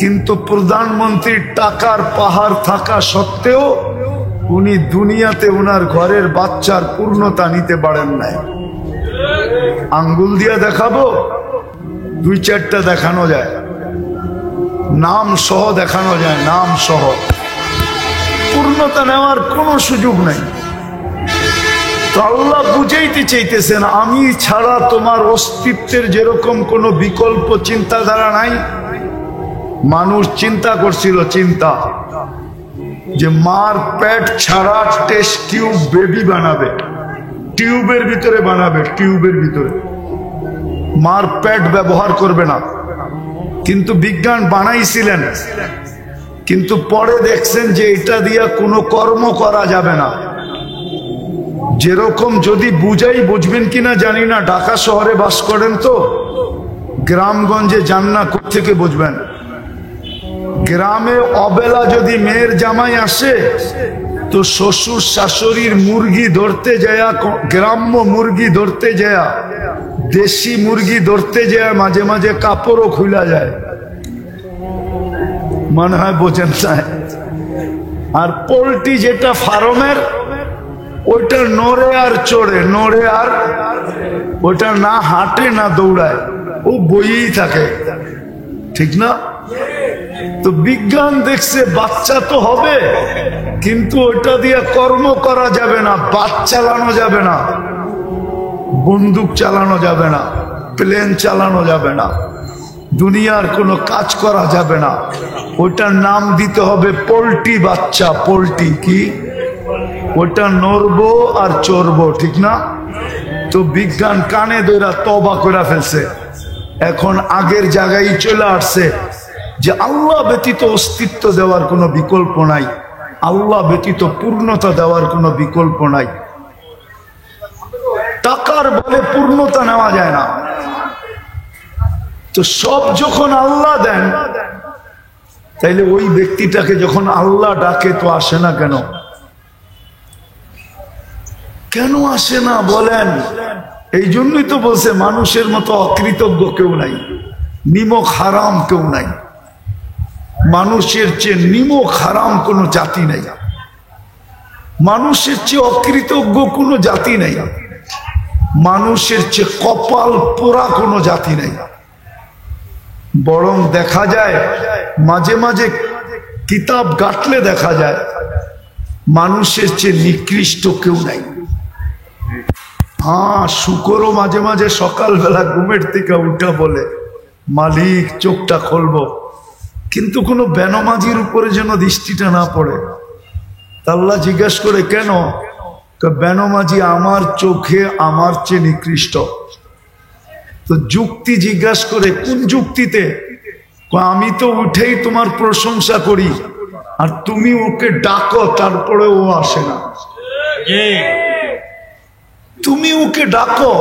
কিন্তু প্রধানমন্ত্রীর টাকার পাহাড় থাকা সত্ত্বেও উনি দুনিয়াতে ওনার ঘরের বাচ্চার পূর্ণতা নিতে পারেন নাই। আঙ্গুল দিয়া দেখাবো? 2-4টা দেখানো যায়, নাম সহ দেখানো যায়, নাম সহ। পূর্ণতা নেওয়ার কোনো সুযোগ নাই। তো আল্লাহ বুঝাইতে চাইতেছেন আমি ছাড়া তোমার অস্তিত্বের যেরকম কোনো বিকল্প চিন্তাধারা নাই। মানুষ চিন্তা করছিল, চিন্তা যে মার পেট ছাড়া টেস্ট টিউব বেবি বানাবে, টিউবের ভিতরে বানাবে, টিউবের ভিতরে, মার পেট ব্যবহার করবে না। কিন্তু বিজ্ঞান বানাইছিলেন, কিন্তু পরে দেখছেন যে এটা দিয়া কোনো কর্ম করা যাবে না। যেরকম যদি বুঝাই, বুঝবেন কিনা জানি না, ঢাকা শহরে বাস করেন তো, গ্রামগঞ্জে যান না, কোত্থেকে বুঝবেন? গ্রামে অবেলা যদি মেয়ের জামাই আসে তো শ্বশুর শাশুড়ির মুরগি ধরতে যায়, গ্রাম্য মুরগি ধরতে যায়, দেশি মুরগি ধরতে যায়, মাঝে মাঝে কাপড়ও খুলা যায়, মনে হয় বোঝেন না। আর পোল্ট্রি যেটা ফার্মের, ওইটা নড়ে আর চড়ে, নড়ে আর, ওইটা না হাঁটে না দৌড়ায়, ও বইয়েই থাকে, ঠিক না? তো বিজ্ঞান দেখছে বাচ্চা তো হবে, কিন্তু ওইটা দিয়ে কর্ম করা যাবে না, বাস চালানো যাবে না, বন্দুক চালানো যাবে না, প্লেন চালানো যাবে না, দুনিয়ার কোনো কাজ করা যাবে না। ওইটার নাম দিতে হবে পোল্ট্রি বাচ্চা। পোল্ট্রি কি? ওইটা নড়বো আর চড়বো, ঠিক না? তো বিজ্ঞান কানে ধরে তওবা করে ফেলছে, এখন আগের জায়গায় চলে আসছে যে আল্লাহ ব্যতীত অস্তিত্ব দেওয়ার কোনো বিকল্প নাই, আল্লাহ ব্যতীত পূর্ণতা দেওয়ার কোনো বিকল্প নাই। হাজার বলে পূর্ণতা নেওয়া যায় না। তো সব যখন আল্লাহ দেন, তাইলে ওই ব্যক্তিটাকে যখন আল্লাহ ডাকে তো আসে না কেন? কেন আসে না বলেন? এই জন্যই তো বলছে মানুষের মতো অকৃতজ্ঞ কেউ নাই, নিমক হারাম কেউ নাই। মানুষের চেয়ে নিমক হারাম কোনো জাতি নাই, মানুষের চেয়ে অকৃতজ্ঞ কোনো জাতি নাই, মানুষের চেয়ে কপাল পোড়া কোনো জাতি নাই। বরং দেখা যায় মাঝে মাঝে কিতাব ঘাটলে দেখা যায় মানুষের চেয়ে নিকৃষ্ট কেউ নাই। হ্যাঁ, শুকরও মাঝে মাঝে সকালবেলা ঘুমের থেকে উঠা বলে মালিক চোখটা খুলবো, কিন্তু কোনো বেনমাজির উপরে যেন দৃষ্টিটা না পড়ে। আল্লাহ জিজ্ঞেস করে কেন? বেনমাজি আমার চোখে আমার চেয়ে নিকৃষ্ট। তো যুক্তি জিজ্ঞাসা করে, কোন যুক্তিতে? আমি তো উঠেই তোমার প্রশংসা করি আর তুমি ওকে ডাকো, তারপরে ও আসে না। তুমি ওকে ডাকো,